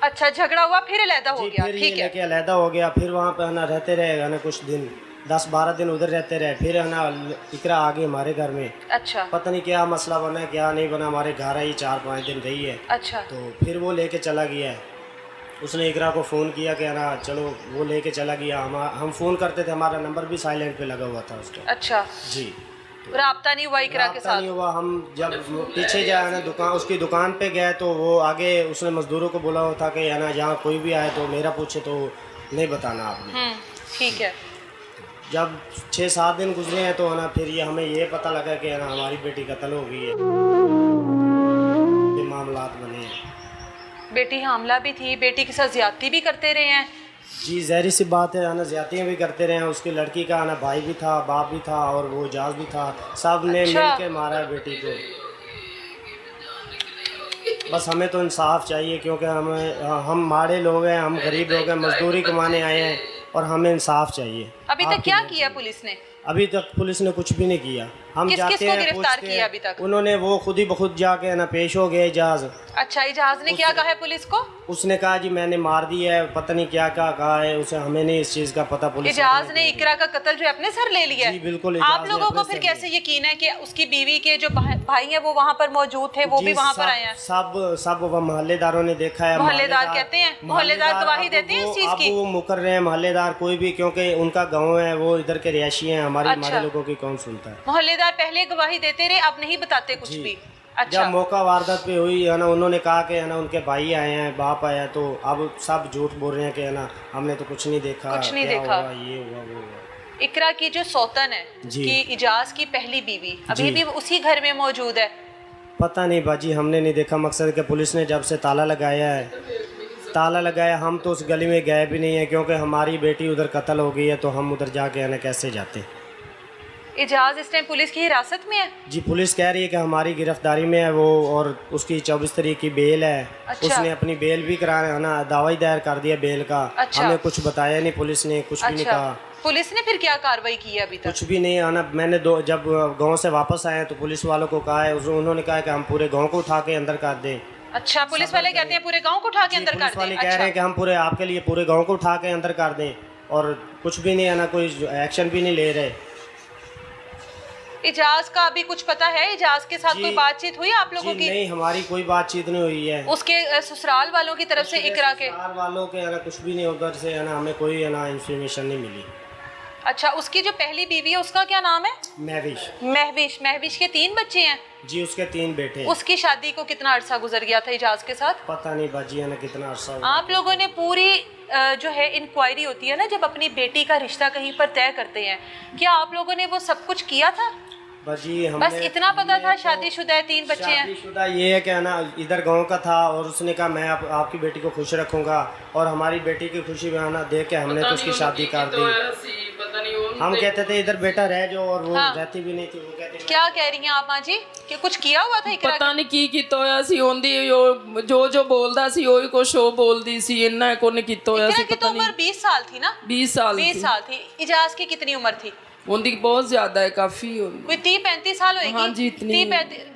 अच्छा, झगड़ा हुआ फिर अलहदा हो गया। ठीक है, लेके अलहदा हो गया। फिर वहाँ पे ना रहते रहे ना कुछ दिन, 10-12 दिन उधर रहते रहे। फिर है ना इकरा आ गई हमारे घर में। अच्छा। पता नहीं क्या मसला बना क्या नहीं बना, हमारे घर आई 4-5 दिन रही है। अच्छा। तो फिर वो लेके चला गया है। उसने इकरा को फ़ोन किया कि ना चलो, वो लेके चला गया। हम फ़ोन करते थे, हमारा नंबर भी साइलेंट पे लगा हुआ था उसका। अच्छा जी। राब्ता नहीं हुआ इकरा के राब्ता साथ? नहीं हुआ। हम जब पीछे जाए ना दुकान, उसकी दुकान पे गए तो वो आगे उसने मजदूरों को बोला हुआ था कि है ना जहाँ कोई भी आए तो मेरा पूछे तो नहीं बताना आपने। ठीक है। जब 6-7 दिन गुजरे हैं तो है ना फिर ये हमें ये पता लगा कि है ना हमारी बेटी कत्ल हो गई है। ये मामलात बने हैं। बेटी हामला भी थी, बेटी के साथ ज्यादती भी करते रहे हैं। जी ज़ाहिर सी बात है ना, ज़्यादतियाँ भी करते रहे हैं। उसकी लड़की का ना भाई भी था, बाप भी था और वो जाज भी था, सब ने अच्छा। मिल के मारा है बेटी को। बस हमें तो इंसाफ चाहिए क्योंकि हम माड़े लोग हैं, हम गरीब लोग हैं, मजदूरी कमाने आए हैं और हमें इंसाफ चाहिए। अभी तक क्या किया पुलिस ने? अभी तक पुलिस ने कुछ भी नहीं किया। हम किस जाते किस को हैं, गिरफ्तार पूछते किया हैं, अभी तक? उन्होंने वो खुद ही बखुद जाके ना पेश हो गए इजाज। अच्छा, इजाज ने क्या कहा है पुलिस को? उसने कहा जी मैंने मार दिया है, पता नहीं क्या क्या कहा है उसे, हमें नहीं इस चीज़ का पता। पुलिस इजाज ने इकरा का कत्ल जो है अपने सर ले लिया है? जी बिल्कुल। आप लोगों को फिर कैसे यकीन है कि उसकी बीवी के जो भाई हैं वो वहाँ पर मौजूद थे, वो भी वहाँ पर आए हैं? सब मोहल्लेदारों ने देखा है। मोहल्लेदार कहते हैं, मोहल्लेदार गवाही देते हैं इस चीज की? अब वो मुकर रहे हैं मोहल्लेदार कोई भी, क्योंकि उनका गांव है, वो इधर के रिहायशी हैं। हमारे लोगों की कौन सुनता है? मोहल्लेदार पहले गवाही देते रहे, अब नहीं बताते कुछ भी? अच्छा। जब मौका वारदात पे हुई है ना, उन्होंने कहा कि है ना उनके भाई आए हैं, बाप आया, तो अब सब झूठ बोल रहे हैं कि है ना हमने तो कुछ नहीं देखा, कुछ नहीं क्या देखा। हुआ, ये हुआ वो हुआ। इकरा की जो सौतन है कि इजाज की पहली बीवी अभी भी उसी घर में मौजूद है? पता नहीं बाजी, हमने नहीं देखा। मकसद के पुलिस ने जब से ताला लगाया हम तो उस गली में गए भी नहीं है, क्योंकि हमारी बेटी उधर कत्ल हो गई है तो हम उधर जाके है ना कैसे जाते। इजाज इस टाइम पुलिस की हिरासत में है? जी पुलिस कह रही है कि हमारी गिरफ्तारी में है वो, और उसकी 24 तारीख की बेल है। अच्छा। उसने अपनी बेल भी कराया ना, दावा दायर कर दिया बेल का। अच्छा। हमें कुछ बताया नहीं पुलिस ने, कुछ भी नहीं कहा। पुलिस ने फिर क्या कार्रवाई की है अभी तक? कुछ भी नहीं है ना। मैंने जब गांव से वापस आए तो पुलिस वालों को कहा है, उन्होंने कहा कि हम पूरे गांव को उठा के अंदर कर दें। अच्छा, पुलिस वाले कहते हैं पूरे गांव को उठा के अंदर कर पुलिस वाले दें? कह रहे हैं कि हम पूरे आपके लिए पूरे गांव को उठा के अंदर कर दें, और कुछ भी नहीं है ना, कोई एक्शन भी नहीं ले रहे। इजाज का अभी कुछ पता है? इजाज के साथ कोई बातचीत हुई आप लोगों की? नहीं, हमारी कोई बातचीत नहीं हुई है। उसके ससुराल वालों की तरफ से इकरा के? ससुराल वालों के है ना कुछ भी नहीं, उधर से है ना हमें कोई है ना इन्फॉर्मेशन नहीं मिली। अच्छा, उसकी जो पहली बीवी है उसका क्या नाम है? महविश। महविश के 3 बच्चे हैं? जी उसके 3 बेटे। उसकी शादी को कितना अरसा गुजर गया था इजाज के साथ? पता नहीं बाजी है ना कितना अरसा। आप लोगों ने पूरी जो है इंक्वायरी होती है ना जब अपनी बेटी का रिश्ता कहीं पर तय करते हैं, क्या आप लोगों ने वो सब कुछ किया था? बाजी बस इतना पता था शादीशुदा है, 3 बच्चे हैं? शादीशुदा ये है कि है ना इधर गांव का था, और उसने कहा मैं आपकी बेटी को खुश रखूंगा, और हमारी बेटी की खुशी में आना देख के हमने तो उसकी शादी कर दी। हम कहते थे इधर बेटा रह जाओ, और वो रहती भी नहीं थी। वो कहते क्या कह रही हैं आप माँ जी कि कुछ किया हुआ था इकरा? ਪਤਾ ਨਹੀਂ ਕੀ ਕੀਤਾ ਹੋਇਆ ਸੀ ਉਹਦੀ, ਜੋ ਬੋਲਦਾ ਸੀ ਉਹੀ ਕੁਛ ਉਹ ਬੋਲਦੀ ਸੀ, ਇਹਨਾਂ ਕੋਨੇ ਕੀਤਾ ਹੋਇਆ ਸੀ। इकरा की तो उम्र 20 साल थी ना? 20 साल 20 साल थी। इजाज की कितनी उम्र थी? ਉਹਦੀ ਬਹੁਤ ਜ਼ਿਆਦਾ ਹੈ, ਕਾਫੀ कोई 30-35 साल होएगी? हाँ जी, इतनी।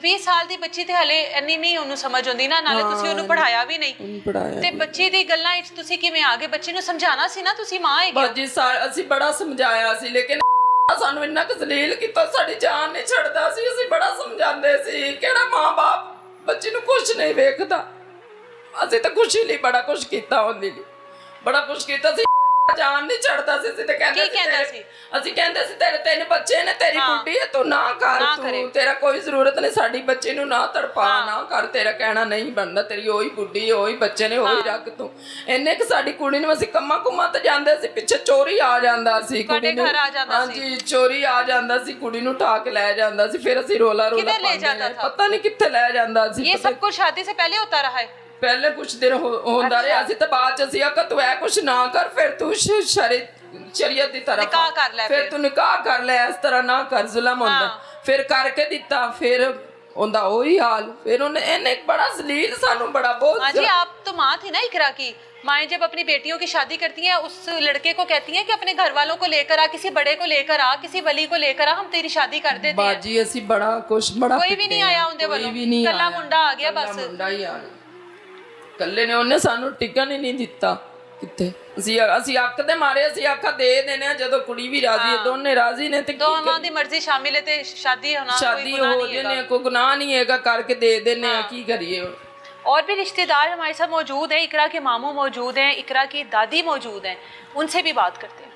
20 ਸਾਲ ਦੀ ਬੱਚੀ ਤੇ ਹਲੇ ਇੰਨੀ ਨਹੀਂ ਉਹਨੂੰ ਸਮਝ ਆਉਂਦੀ ਨਾ, ਨਾਲੇ ਤੁਸੀਂ ਉਹਨੂੰ ਪੜਾਇਆ ਵੀ ਨਹੀਂ ਉਹਨੂੰ ਪੜਾਇਆ ਤੇ ਬੱਚੀ ਦੀ ਗੱਲਾਂ ਵਿੱਚ ਤੁਸੀਂ ਕਿਵੇਂ ਆ ਗਏ? ਬੱਚੇ ਨੂੰ ਸਮਝਾਣਾ ਸੀ ਨਾ, ਤੁਸੀਂ ਮਾਂ ਹੈਗੇ ਹੋ। ਬਾਜੀ ਅਸੀਂ ਬੜਾ ਸਮਝਾਇਆ ਸੀ, ਲੇਕਿਨ ਸਾਨੂੰ ਇੰਨਾ ਕੁ ਜ਼ਲੀਲ ਕੀਤਾ, ਸਾਡੀ ਜਾਨ ਨਹੀਂ ਛੱਡਦਾ ਸੀ। ਅਸੀਂ ਬੜਾ ਸਮਝਾਉਂਦੇ ਸੀ, ਕਿਹੜਾ ਮਾਂ-ਬਾਪ ਬੱਚੀ ਨੂੰ ਕੁਝ ਨਹੀਂ ਵੇਖਦਾ। ਅਸੀਂ ਤਾਂ ਖੁਸ਼ੀ ਲਈ ਬੜਾ ਕੁਝ ਕੀਤਾ, ਉਹਦੇ ਲਈ ਬੜਾ ਕੁਝ ਕੀਤਾ ਸੀ। ਜਾਨ ਨਹੀਂ ਛੱਡਦਾ ਸੀ। ਅਸੀਂ ਤਾਂ ਕਹਿੰਦੇ ਸੀ ਅਸੀਂ ਕਹਿੰਦੇ ਸੀ ਤੇਰੇ 3 ਬੱਚੇ ਨੇ, ਤੇਰੀ ਬੁੱਢੀ ਹੈ, ਤੂੰ ਨਾ ਕਰ, ਤੂੰ ਤੇਰਾ ਕੋਈ ਜ਼ਰੂਰਤ ਨਹੀਂ, ਸਾਡੀ ਬੱਚੀ ਨੂੰ ਨਾ ਤੜਪਾ, ਨਾ ਕਰ, ਤੇਰਾ ਕਹਿਣਾ ਨਹੀਂ ਬਣਦਾ, ਤੇਰੀ ਉਹੀ ਬੁੱਢੀ ਉਹੀ ਬੱਚੇ ਨੇ, ਉਹੀ ਰੱਖ ਤੂੰ। ਇੰਨੇ ਕਿ ਸਾਡੀ ਕੁੜੀ ਨੂੰ ਅਸੀਂ ਕੰਮਾਂ ਕੁੰਮਾਂ ਤੇ ਜਾਂਦੇ ਸੀ, ਪਿੱਛੇ ਚੋਰੀ ਆ ਜਾਂਦਾ ਸੀ ਕੁੜੀ ਨੂੰ। ਹਾਂਜੀ, ਚੋਰੀ ਆ ਜਾਂਦਾ ਸੀ, ਕੁੜੀ ਨੂੰ ਉਠਾ ਕੇ ਲੈ ਜਾਂਦਾ ਸੀ। ਫਿਰ ਅਸੀਂ ਰੋਲਾ ਪਤਾ ਨਹੀਂ ਕਿੱਥੇ ਲੈ ਜਾਂਦਾ ਸੀ। ਇਹ ਸਭ ਕੁਝ शादी से पहले होता रहा है? ਪਹਿਲੇ ਕੁਛ ਦਿਨ ਹੁੰਦਾ ਰਿਹਾ ਸੀ, ਤੇ ਬਾਅਦ ਚ ਅਸੀਂ ਆਖਿਆ ਤੂੰ ਐ ਕੁਛ ਨਾ ਕਰ, ਫਿਰ ਤੂੰ ਸ਼ਰੀਅਤ ਦੀ ਤਰਫ ਨਿਕਾਹ ਕਰ ਲੈ, ਫਿਰ ਤੂੰ ਨਿਕਾਹ ਕਰ ਲੈ, ਇਸ ਤਰ੍ਹਾਂ ਨਾ ਕਰ, ਜ਼ੁਲਮ ਹੁੰਦਾ। ਫਿਰ ਕਰਕੇ ਦਿੱਤਾ, ਫਿਰ ਉਹਦਾ ਉਹੀ ਹਾਲ। ਫਿਰ ਇਹਨੇ ਇੱਕ ਬੜਾ ਜ਼ਲੀਲ ਸਾਨੂੰ ਬੜਾ ਬਹੁਤ। हाँ जी, आप तो माँ थी ना इकरा की। माएँ जब अपनी बेटियों की शादी करती हैं उस लड़के को कहती हैं कि अपने घर वालों को लेकर आ, किसी बड़े को लेकर आ, किसी वली को लेकर आ, हम तेरी शादी कर देते हैं। बाजी ਅਸੀਂ ਬੜਾ ਕੁਛ ਬੜਾ कोई भी नहीं आया उनके वालों, कल्ला मुंडा आ गया बस। ਮੁੰਡਾ ਹੀ ਆ ਗਿਆ ਕੱਲੇ ਨੇ, ਉਹਨੇ ਸਾਨੂੰ ਟਿਕਣ ਹੀ ਨਹੀਂ ਦਿੱਤਾ ਕਿੱਥੇ। ਅਸੀਂ ਅੱਕ ਦੇ ਮਾਰੇ ਅਸੀਂ ਆਖਾ ਦੇ ਦੇਣੇ, ਜਦੋਂ ਕੁੜੀ ਵੀ ਰਾਜ਼ੀ ਹੈ, ਦੋਨੇ ਰਾਜ਼ੀ ਨੇ, ਤੇ ਦੋਵਾਂ ਦੀ ਮਰਜ਼ੀ ਸ਼ਾਮਿਲ ਹੈ ਤੇ ਸ਼ਾਦੀ ਹੋਣਾ ਸ਼ਾਦੀ ਹੋ ਜਨੇ, ਕੋਈ ਗੁਨਾਹ ਨਹੀਂ ਹੈਗਾ, ਕਰਕੇ ਦੇ ਦੇਣੇ ਆ, ਕੀ ਕਰੀਏ। और भी रिश्तेदार हमारे साथ मौजूद हैं, इकरा के मामू मौजूद हैं, इकरा की दादी मौजूद हैं, उनसे भी बात करते हैं।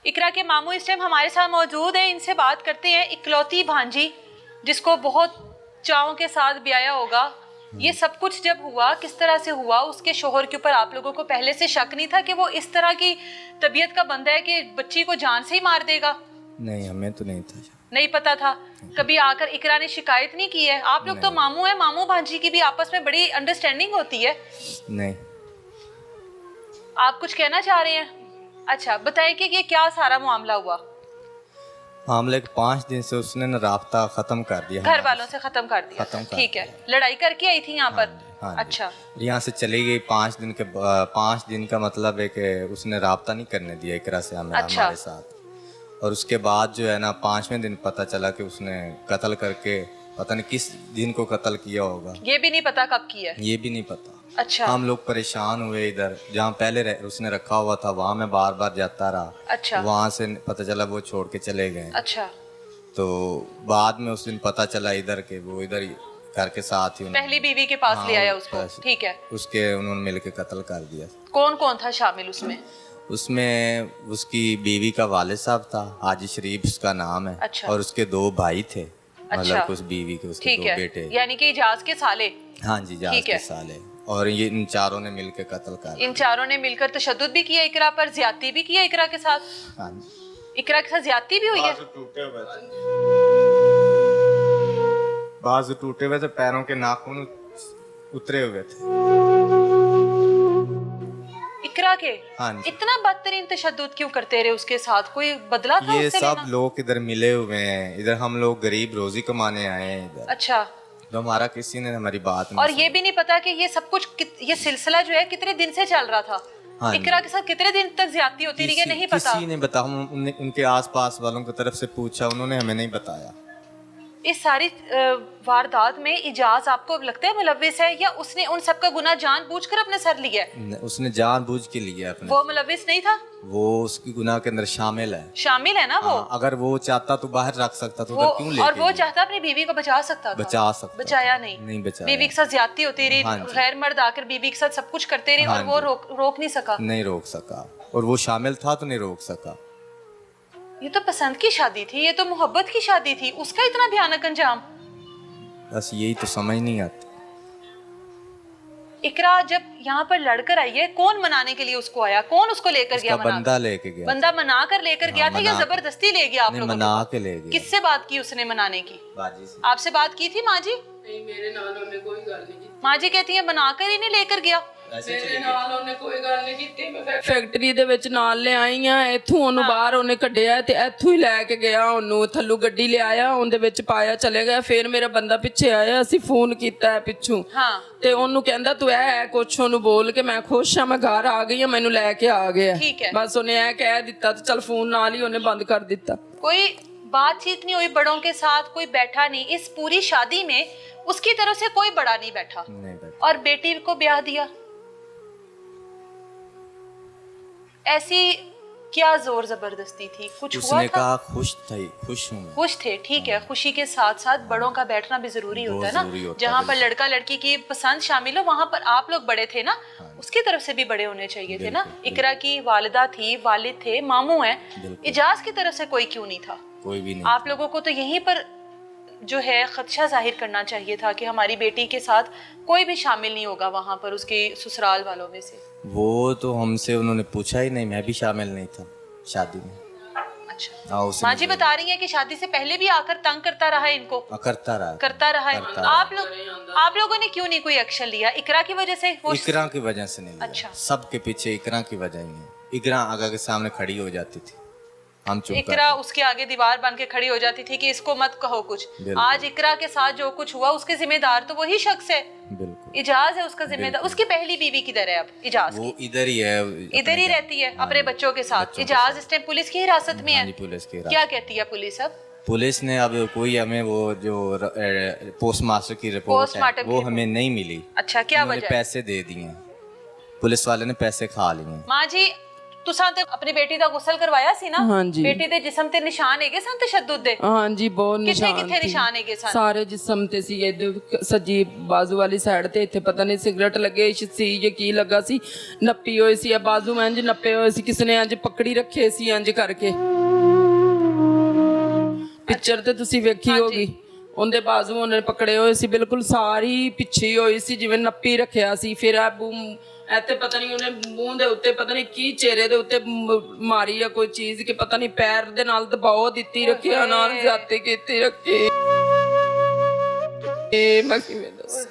इकरा के मामू इस टाइम हमारे साथ मौजूद है, इनसे बात करते हैं। इकलौती भांजी जिसको बहुत चावों के साथ ब्याया होगा, ये सब कुछ जब हुआ किस तरह से हुआ? उसके शोहर के ऊपर आप लोगों को पहले से शक नहीं था कि वो इस तरह की तबीयत का बंदा है कि बच्ची को जान से ही मार देगा? नहीं, हमें तो नहीं था। नहीं पता था? कभी आकर इकरा ने शिकायत नहीं की है? आप लोग तो मामू है, मामू भांजी की भी आपस में बड़ी अंडरस्टैंडिंग होती है। नहीं। आप कुछ कहना चाह रहे हैं? अच्छा बताइए कि ये क्या सारा मामला हुआ? मामले के 5 दिन से उसने न राब्ता खत्म कर दिया, घर वालों से खत्म कर दिया? ठीक है, लड़ाई करके आई थी यहाँ पर? हाँ, अच्छा, यहाँ से चली गई 5 दिन के 5 दिन का मतलब है कि उसने राब्ता नहीं करने दिया इकरा से हमारे साथ। और उसके बाद जो है ना 5वें दिन पता चला कि उसने कत्ल करके, पता नहीं किस दिन को कत्ल किया होगा, ये भी नहीं पता कब किया है? ये भी नहीं पता। अच्छा, हम लोग परेशान हुए, इधर जहाँ पहले उसने रखा हुआ था वहाँ मैं बार बार जाता रहा। अच्छा, वहाँ से पता चला वो छोड़ के चले गए। अच्छा, तो बाद में उस दिन पता चला इधर के वो इधर घर के साथ ही पहली बीवी के पास ले आया उसको? ठीक है, उसके उन्होंने मिलके कत्ल कर दिया। कौन कौन था शामिल उसमें? उसमें उसकी बीवी का वालिद साहब था, हाजी शरीफ उसका नाम है। अच्छा। और उसके 2 भाई थे, अच्छा। मतलब उस बीवी के उसके 2 बेटे। यानी कि इजाज के साले? हाँ जी, इजाज के साले। और ये इन चारों ने मिलकर कत्ल कर दिया। इन चारों ने मिलकर तशद्दुद भी किया इकरा पर, ज्यादती भी किया इकरा के साथ? हाँ जी। इकरा के साथ ज्यादती भी हुई है? बाजू टूटे हुए थे, पैरों के नाखून उतरे हुए थे इकरा के। हाँ जी। इतना बदतरीन तशद्दुद क्यों करते रहे उसके साथ? कोई बदला था ये उससे सब लेना? लोग इधर मिले हुए हैं, इधर हम लोग गरीब रोजी कमाने आए हैं इधर। अच्छा, तो हमारा किसी ने हमारी बात नहीं और ये भी नहीं पता कि ये सब कुछ ये सिलसिला जो है कितने दिन से चल रहा था? हाँ इकरा के साथ कितने दिन तक ज्यादती होती रही है, नहीं पता? किसी ने बताया, उनके आसपास वालों की तरफ से पूछा, उन्होंने हमें नहीं बताया। इस सारी वारदात में इजाज आपको लगता है मुलव्विस है, या उसने उन सब का गुनाह जानबूझकर अपने सर लिया है? उसने जानबूझ के लिया अपने। वो मुलव्विस नहीं था? वो उसकी गुनाह के अंदर शामिल है। शामिल है ना वो? अगर वो चाहता तो बाहर रख सकता, तो उधर क्यों लेके और वो गया? चाहता अपनी बीवी को बचा सकता था? बचा सकता, बचाया नहीं बचाया। बीवी के साथ ज्यादती होती रही, गैर मर्द आकर बीवी के साथ सब कुछ करते रहे, और वो रोक नहीं सका? नहीं रोक सका, और वो शामिल था तो नहीं रोक सका। ये तो पसंद की शादी थी, ये तो मोहब्बत की शादी थी, उसका इतना भयानक अंजाम? बस यही तो समझ नहीं आती। इकरा जब यहाँ पर लड़कर आई है, कौन मनाने के लिए उसको आया? कौन उसको लेकर गया? बंदा लेके गया। बंदा मना कर लेकर गया था या जबरदस्ती ले गया आप लोगों को? मना के ले गया। किससे बात की उसने मनाने की? बाजी से। आपसे बात की थी माँ जी? नहीं, मेरे नाल ਉਹਨੇ कोई गल नहीं की। माँ जी कहती है बनाकर ही नहीं लेकर गया। ਮੇਰੇ ਨਾਲ ਉਹਨੇ ਕੋਈ ਗੱਲ ਨਹੀਂ ਕੀਤੀ। ਮੈਂ ਫੈਕਟਰੀ ਦੇ ਵਿੱਚ ਨਾਲ ਲੈ ਆਈ ਆ, ਇੱਥੋਂ ਉਹਨੂੰ ਬਾਹਰ ਉਹਨੇ ਕੱਢਿਆ ਤੇ ਇੱਥੋਂ ਹੀ ਲੈ ਕੇ ਗਿਆ ਉਹਨੂੰ, ਥੱਲੋਂ ਗੱਡੀ ਲਿਆਇਆ, ਉਹਦੇ ਵਿੱਚ ਪਾਇਆ, ਚਲੇ ਗਿਆ। ਫਿਰ ਮੇਰਾ ਬੰਦਾ ਪਿੱਛੇ ਆਇਆ, ਅਸੀਂ ਫੋਨ ਕੀਤਾ ਹੈ ਪਿੱਛੋਂ, ਤੇ ਉਹਨੂੰ ਕਹਿੰਦਾ ਤੂੰ ਇਹ ਕੁਛ ਉਹਨੂੰ ਬੋਲ ਕੇ ਮੈਂ ਖੁਸ਼ ਆ, ਮੈਂ ਘਰ ਆ ਗਈ ਆ, ਮੈਨੂੰ ਲੈ ਕੇ ਆ ਗਿਆ। ਬਸ ਉਹਨੇ ਇਹ ਕਹਿ ਦਿੱਤਾ ਤੇ ਚਲ ਫੋਨ ਨਾਲ ਹੀ ਉਹਨੇ ਬੰਦ ਕਰ ਦਿੱਤਾ। कोई बातचीत नहीं हुई बड़ों के साथ, कोई बैठा नहीं इस पूरी शादी में? उसकी तरफ से कोई बड़ा नहीं बैठा? और बेटी को ब्याह दिया? ऐसी क्या जोर जबरदस्ती थी? कुछ उसने हुआ था? कहा खुश थे, खुश हूँ मैं। खुश थे, ठीक है। खुशी के साथ साथ बड़ों का बैठना भी जरूरी होता है ना। जहाँ पर लड़का लड़की की पसंद शामिल हो, वहाँ पर आप लोग बड़े थे ना, उसकी तरफ से भी बड़े होने चाहिए थे ना। इकरा की वालिदा थी, वालिद थे, मामू हैं, इजाज की तरफ से कोई क्यों नहीं था? कोई भी नहीं। आप लोगों को तो यहीं पर जो है खदशा जाहिर करना चाहिए था कि हमारी बेटी के साथ कोई भी शामिल नहीं होगा वहाँ पर उसके ससुराल वालों में से। वो तो हमसे उन्होंने पूछा ही नहीं, मैं भी शामिल नहीं था शादी में। अच्छा, माँ जी बता रही है कि शादी से पहले भी आकर तंग करता रहा है इनको? करता रहा है। आप लोगों ने क्यों नहीं कोई एक्शन लिया? इकरा की वजह से? इकरा की वजह से नहीं लिया। अच्छा, सबके पीछे इकरा की वजह ही है। इकरा आगा के सामने खड़ी हो जाती थी, हम चुप इकरा उसके आगे दीवार बन के खड़ी हो जाती थी कि इसको मत कहो कुछ। आज इकरा के साथ जो कुछ हुआ उसके जिम्मेदार तो वही शख्स है। बिल्कुल, इजाज है उसका जिम्मेदार। उसकी पहली बीवी किधर है अब? इजाज वो इधर ही है, इधर ही रहती है अपने बच्चों के साथ। इजाज इस टाइम पुलिस की हिरासत में है। पुलिस की क्या कहती है पुलिस अब? पुलिस ने अब कोई हमें वो जो पोस्टमास्टर की रिपोर्ट है वो हमें नहीं मिली। अच्छा, क्या वजह? पैसे दे दिए, पुलिस वाले ने पैसे खा लिए। माँ जी तुसां ते अपनी बेटी दा गुसल करवाया सी ना? हाँ जी। बेटी दे जिस्म ते निशान हैगे सन तशद्दुद दे? हाँ जी बहुत किथे निशान किथे सी। निशान हैगे सन? ਸਾਰੇ ਜਿਸਮ ਤੇ ਸੀ ਇਹਦੇ ਸੱਜੀ ਬਾਜ਼ੂ ਵਾਲੀ ਸਾਈਡ ਤੇ ਇੱਥੇ ਪਤਾ ਨਹੀਂ ਸਿਗਰਟ ਲੱਗੇ ਸੀ ਜਾਂ ਕੀ ਲੱਗਾ ਸੀ ਨੱਪੀ ਹੋਈ ਸੀ ਆ ਬਾਜ਼ੂ ਮੈਂ ਇੰਜ ਨੱਪੇ ਹੋਏ ਸੀ ਕਿਸੇ ਨੇ ਇੰਜ ਪਕੜੀ ਰੱਖੇ ਸੀ ਇੰਜ ਕਰਕੇ ਪਿਕਚਰ ਤੇ ਤੁਸੀਂ ਵੇਖੀ ਹੋਗੀ ਉਹਦੇ ਬਾਜ਼ੂ ਉਹਨੇ ਪਕੜੇ ਹੋਏ ਸੀ ਬਿਲਕੁਲ ਸਾਰੀ ਪਿੱਛੇ ਹੋਈ ਸੀ ਜਿਵੇਂ ਨੱਪੀ ਰੱਖਿਆ ਸੀ ਫਿਰ ਆ ਇੱਥੇ ਪਤਾ ਨਹੀਂ ਉਹਨੇ ਮੂੰਹ ਦੇ ਉੱਤੇ ਪਤਾ ਨਹੀਂ ਕੀ ਚਿਹਰੇ ਦੇ ਉੱਤੇ ਮਾਰੀ ਆ ਕੋਈ ਚੀਜ਼ ਕਿ ਪਤਾ ਨਹੀਂ ਪੈਰ ਦੇ ਨਾਲ ਦਬਾਅ ਦਿੱਤੀ ਰੱਖਿਆ ਨਾਲ ਜ਼ਿਆਦਤੀ ਕੀਤੀ ਰੱਖੀ ਮੈਂ ਕਿਵੇਂ ਦੱਸ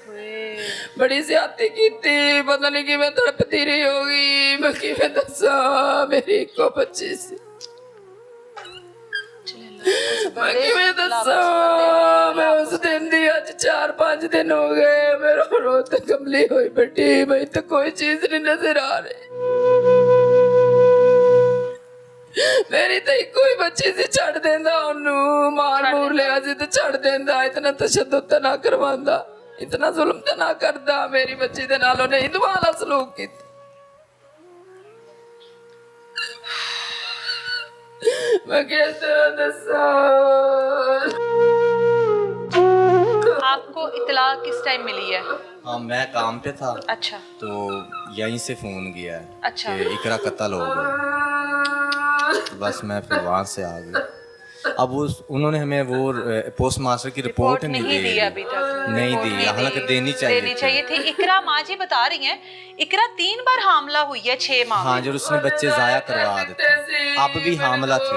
ਬੜੀ ਜ਼ਿਆਦਤੀ ਕੀਤੀ ਪਤਾ ਨਹੀਂ ਕਿਵੇਂ ਤੜਪਦੀ ਰਹੀ ਹੋਗੀ ਮੈਂ ਕਿਵੇਂ ਦੱਸਾਂ ਮੇਰੀ ਇੱਕੋ ਬੱਚੀ ਸੀ ਮੈਂ ਕਿਵੇਂ ਦੱਸਾਂ ਮੈਂ ਉਸ ਦਿਨ ਦੀ ਅੱਜ 4-5 दिन हो गए मेरा रो तो कमली हुई बेटी मैं तो कोई चीज नहीं नजर आ रही मेरी तो इको ही बच्ची सी छड़ देंदा ओनू मार मूर लिया सी तो छड़ देंदा इतना तशद्दुद तो ना करवांदा इतना जुल्म तो ना करदा मेरी बच्ची दे नाल ओने हिंदू वाला सलूक कीता मैं किस तरह दसा आपको इतला किस टाइम मिली है? हाँ मैं काम पे था अच्छा तो यहीं से फोन किया है अच्छा। कि इकरा कत्ल हो गई तो बस मैं फिर वहाँ से आ गई अब उन्होंने हमें वो पोस्ट मास्टर की रिपोर्ट नहीं दी अभी तक नहीं रिपोर्ट दी नहीं हालांकि दी। देनी चाहिए थी इकरा माँ जी बता रही हैं इकरा 3 बार हामला हुई है 6 माह हाँ में। जो उसने बच्चे जाया करवा देते अब भी हामला थी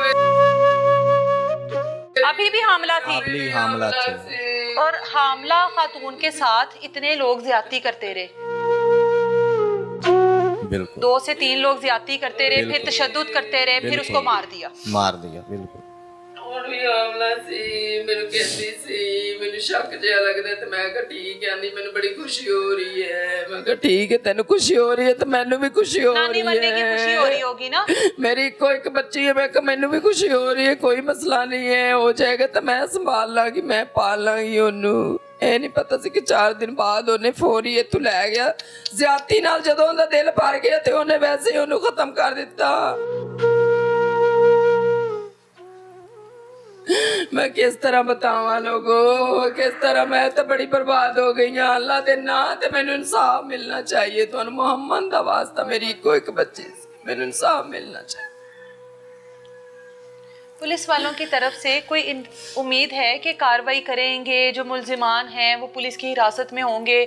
अभी भी हामला थी अब भी हामला थी और हामला खातून के साथ इतने लोग ज्यादती करते रहे बिल्कुल 2 से 3 लोग ज्यादती करते रहे फिर तशद्दुद करते रहे फिर उसको मार दिया बिल्कुल ਹੁਣ ਵੀ ਆਮਲਾ ਸੀ ਮੈਨੂੰ ਕਹਿੰਦੀ ਸੀ ਮੈਨੂੰ ਸ਼ੱਕ ਜਿਹਾ ਲੱਗਦਾ ਤੇ ਮੈਂ ਕਿਹਾ ਠੀਕ ਹੈ ਨਹੀਂ ਮੈਨੂੰ ਬੜੀ ਖੁਸ਼ੀ ਹੋ ਰਹੀ ਹੈ ਮੈਂ ਕਿਹਾ ਠੀਕ ਹੈ ਤੈਨੂੰ ਖੁਸ਼ੀ ਹੋ ਰਹੀ ਹੈ ਤੇ ਮੈਨੂੰ ਵੀ ਖੁਸ਼ੀ ਹੋ नानी ਰਹੀ बनने की खुशी हो ਹੈ रही होगी ना? मेरी कोई एक बच्ची है मैं कहा मैनू भी खुशी हो रही है कोई मसला नहीं है हो जाएगा तो मैं संभाल लांगी मैं पाल लांगी ओनू ਇਹ ਨਹੀਂ ਪਤਾ ਸੀ ਕਿ 4 ਦਿਨ ਬਾਅਦ ਉਹਨੇ ਫੌਰੀ ਇੱਥੋਂ ਲੈ ਗਿਆ ਜ਼ਿਆਦਤੀ ਨਾਲ ਜਦੋਂ ਉਹਦਾ ਦਿਲ ਭਰ ਗਿਆ ਤੇ ਉਹਨੇ ਵੈਸੇ ਹੀ ਉਹਨੂੰ ਖਤਮ ਕਰ ਦਿੱਤਾ मैं किस तरह बतावा लोगों किस तरह मैं तो बड़ी बर्बाद हो गई हाँ अल्लाह दे ना ते मैनू इंसाफ मिलना चाहिए तुहानू मोहम्मद दा वास्ता मेरी इको एक बच्ची मैनू इंसाफ मिलना चाहिए पुलिस वालों की तरफ से कोई उम्मीद है कि कार्रवाई करेंगे जो मुल्जिमान हैं वो पुलिस की हिरासत में होंगे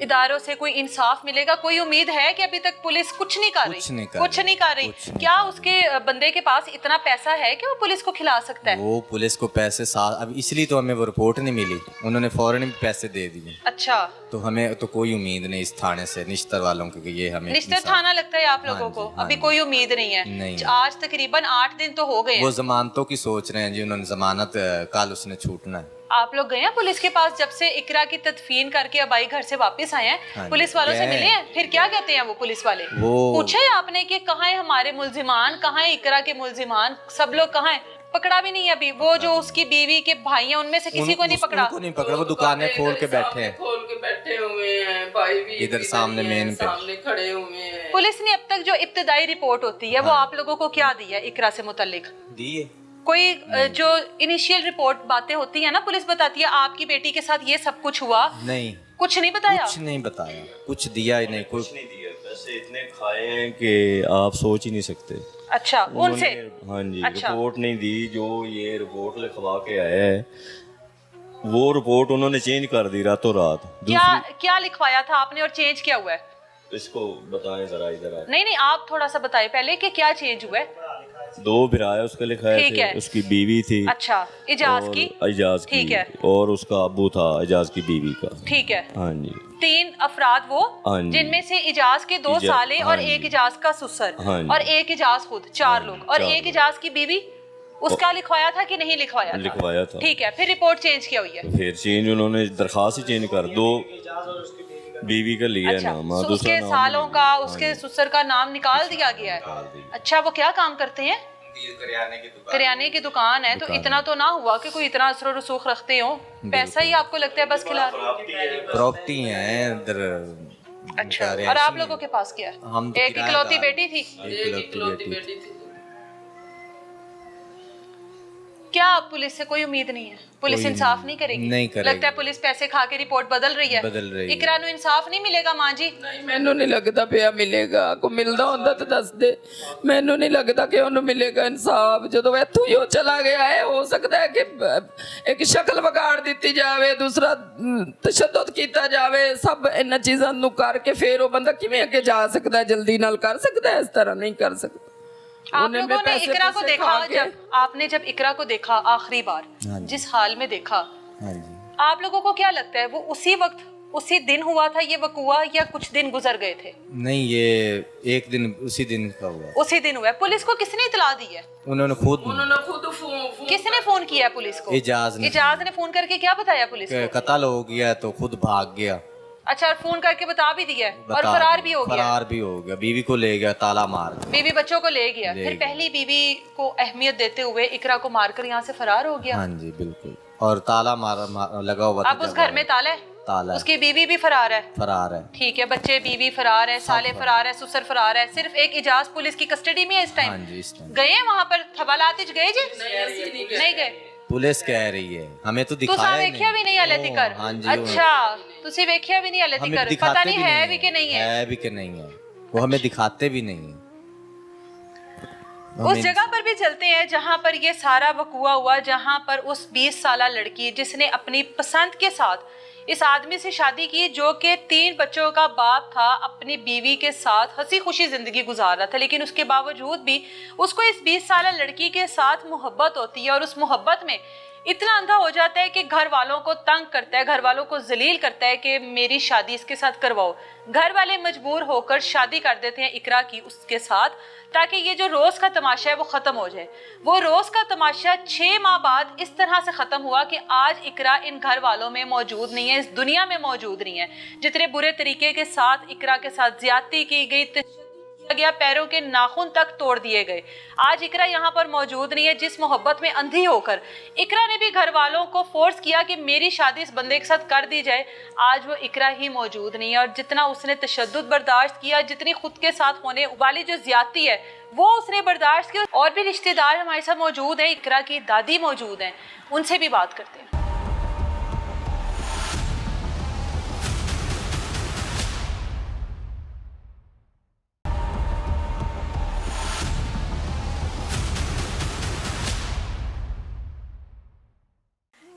इदारों से कोई इंसाफ मिलेगा कोई उम्मीद है कि अभी तक पुलिस कुछ नहीं कर रही कुछ नहीं कर रही क्या उसके बंदे के पास इतना पैसा है कि वो पुलिस को खिला सकता है? वो पुलिस को पैसे अब इसलिए तो हमें वो रिपोर्ट नहीं मिली उन्होंने फौरन ही पैसे दे दिए अच्छा तो हमें तो कोई उम्मीद नहीं इस थाने से निश्तर वालों की कि ये हमें निश्तर थाना लगता है आप लोगों को अभी कोई उम्मीद नहीं है नहीं। आज तकरीबन 8 दिन तो हो गए वो जमानतों की सोच रहे हैं जी उन्होंने जमानत कल उसने छूटना है आप लोग गए हैं पुलिस के पास जब से इकरा की तदफीन करके अबाई घर से वापस आए हैं हाँ पुलिस वालों से गए मिले हैं फिर क्या कहते हैं वो पुलिस वाले वो पूछा है आपने कि कहाँ है हमारे मुल्जिमान कहाँ है इकरा के मुल्जिमान सब लोग कहाँ है पकड़ा भी नहीं अभी वो जो उसकी बीवी के भाई हैं उनमें से किसी को नहीं पकड़ा उनको नहीं पकड़ा वो दुकानें खोल के बैठे हैं खोल के बैठे हुए हैं भाई भी इधर सामने मेन पे सामने खड़े हुए हैं पुलिस ने अब तक जो इब्तदाई रिपोर्ट होती है वो आप लोगों को क्या दी है इकरा से मुतल्लिक दिए कोई जो इनिशियल रिपोर्ट बातें होती है ना पुलिस बताती है आपकी बेटी के साथ ये सब कुछ हुआ नहीं कुछ नहीं बताया कुछ नहीं बताया कुछ दिया ही नहीं कुछ नहीं दिया पैसे इतने खाए हैं कि आप सोच ही नहीं सकते अच्छा उनसे हाँ जी अच्छा। रिपोर्ट नहीं दी जो ये रिपोर्ट लिखवा के आया है वो रिपोर्ट उन्होंने चेंज कर दी रातों रात क्या लिखवाया था आपने और चेंज क्या हुआ है इसको बताएं जरा इधर नहीं आप थोड़ा सा बताएं पहले कि क्या चेंज हुआ है 2 बिराए उसके लिखाए ठीक थे है। उसकी बीवी थी अच्छा इजाज और की इजाज की ठीक है। और उसका अब्बू था इजाज की बीवी का ठीक है हाँ जी 3 अफराद वो हाँ जी। जिनमें से इजाज के 2 साले हाँ और जी। एक इजाज का ससुर हाँ जी। और एक इजाज खुद 4 लोग और 4 एक इजाज की बीवी उसका लिखवाया था कि नहीं लिखवाया था ठीक है फिर रिपोर्ट चेंज क्या हुई है फिर चेंज उन्होंने दरखास्त ही चेंज कर 2 बीवी का लिया अच्छा नाम उसके दूसरा नाम सालों नहीं। का उसके ससुर का नाम निकाल दिया गया है अच्छा वो क्या काम करते हैं करियाने की दुकान है तो इतना तो ना हुआ कि कोई इतना असर रसूख रखते हो पैसा ही आपको लगता है बस खिला प्रॉपर्टी है इधर अच्छा, उनका और रिहायशी आप नहीं लोगों है। के पास क्या है? हम तो एक किराएदार इकलौती हैं। बेटी थी। एक इकलौती बेटी थी। क्या अब पुलिस से कोई उम्मीद नहीं है? पुलिस कोई इंसाफ उम्मीद नहीं करेगी? नहीं करेगी। लगता है पुलिस पैसे खा के रिपोर्ट बदल रही है। बदल रही है। इकरा ਨੂੰ इंसाफ नहीं मिलेगा मां जी? ਨਹੀਂ ਮੈਨੂੰ ਨਹੀਂ ਲੱਗਦਾ ਪਿਆ ਮਿਲੇਗਾ, ਕੋ ਮਿਲਦਾ ਹੁੰਦਾ ਤਾਂ ਦੱਸ ਦੇ। ਮੈਨੂੰ ਨਹੀਂ ਲੱਗਦਾ ਕਿ ਉਹਨੂੰ ਮਿਲੇਗਾ ਇਨਸਾਫ। ਜਦੋਂ ਇੱਥੋਂ ਹੀ ਉਹ ਚਲਾ ਗਿਆ ਹੈ, ਹੋ ਸਕਦਾ ਹੈ ਕਿ ਇੱਕ ਸ਼ਕਲ ਵਿਗਾੜ ਦਿੱਤੀ ਜਾਵੇ, ਦੂਸਰਾ ਤਸ਼ੱਦਦ ਕੀਤਾ ਜਾਵੇ, ਸਭ ਇਹਨਾਂ ਚੀਜ਼ਾਂ ਨੂੰ ਕਰਕੇ ਫਿਰ ਉਹ ਬੰਦਾ ਕਿਵੇਂ ਅੱਗੇ ਜਾ ਸਕਦਾ ਹੈ? ਜਲਦੀ ਨਾਲ ਕਰ ਸਕਦਾ ਹੈ? ਇਸ ਤਰ੍ਹਾਂ ਨਹੀਂ ਕਰ ਸਕਦਾ। आप लोगों ने इकरा को देखा, खा के- जब आपने जब इकरा को देखा आखिरी बार, हाँ जी। जिस हाल में देखा, हाँ जी। आप लोगों को क्या लगता है वो उसी वक्त उसी दिन हुआ था ये वकुआ, या कुछ दिन गुजर गए थे? नहीं, ये एक दिन उसी दिन का हुआ। उसी दिन हुआ है। पुलिस को किसने इतला दी है? उन्होंने खुद उन्होंने खुद फोन किसने फोन किया है पुलिस को? इजाज ने इजाज ने फोन करके क्या बताया पुलिस को? कत्ल हो गया तो खुद भाग गया। अच्छा, और फोन करके बता भी दिया है, और बता फरार दिया। भी हो गया। फरार भी हो गया, बीवी को ले गया, ताला मार के। बीवी बच्चों को ले गया, ले फिर गया। पहली बीवी को अहमियत देते हुए इकरा को मारकर यहाँ से फरार हो गया। हाँ जी बिल्कुल। और ताला लगा हुआ था अब उस जब घर में ताला है, ताला है। उसकी बीवी भी फरार है। फरार है। ठीक है, बच्चे बीवी फरार है, साले फरार है, ससुर फरार है, सिर्फ एक इजाज पुलिस की कस्टडी में है इस टाइम। हाँ जी, इस टाइम गए वहां पर थबालातिज गए जी? नहीं गए। पुलिस कह रही है, हमें तो तुसा दिखाया ही वेख्या भी नहीं हले तिकर? हाँ जी। अच्छा, तुसी वेख्या भी नहीं हले हमें तिकर? दिखाते पता नहीं भी है भी कि नहीं है। है भी कि नहीं है, वो हमें दिखाते भी नहीं है। उस जगह पर भी चलते हैं जहां पर ये सारा वकुआ हुआ, जहां पर उस 20 साला लड़की जिसने अपनी पसंद के साथ इस आदमी से शादी की, जो कि 3 बच्चों का बाप था, अपनी बीवी के साथ हंसी खुशी जिंदगी गुजार रहा था, लेकिन उसके बावजूद भी उसको इस 20 साला लड़की के साथ मोहब्बत होती है, और उस मोहब्बत में इतना अंधा हो जाता है कि घर वालों को तंग करता है, घर वालों को जलील करता है कि मेरी शादी इसके साथ करवाओ। घर वाले मजबूर होकर शादी कर देते हैं इकरा की उसके साथ, ताकि ये जो रोज़ का तमाशा है वो ख़त्म हो जाए। वो रोज़ का तमाशा 6 माह बाद इस तरह से ख़त्म हुआ कि आज इकरा इन घर वालों में मौजूद नहीं है, इस दुनिया में मौजूद नहीं है। जितने बुरे तरीके के साथ इकरा के साथ ज्यादती की गई, गया, पैरों के नाखून तक तोड़ दिए गए, आज इकरा यहाँ पर मौजूद नहीं है। जिस मोहब्बत में अंधी होकर इकरा ने भी घर वालों को फोर्स किया कि मेरी शादी इस बंदे के साथ कर दी जाए, आज वो इकरा ही मौजूद नहीं है। और जितना उसने तशद्दुद बर्दाश्त किया, जितनी खुद के साथ होने वाली जो ज्यादती है वो उसने बर्दाश्त की। और भी रिश्तेदार हमारे साथ मौजूद हैं, इकरा की दादी मौजूद हैं, उनसे भी बात करते हैं।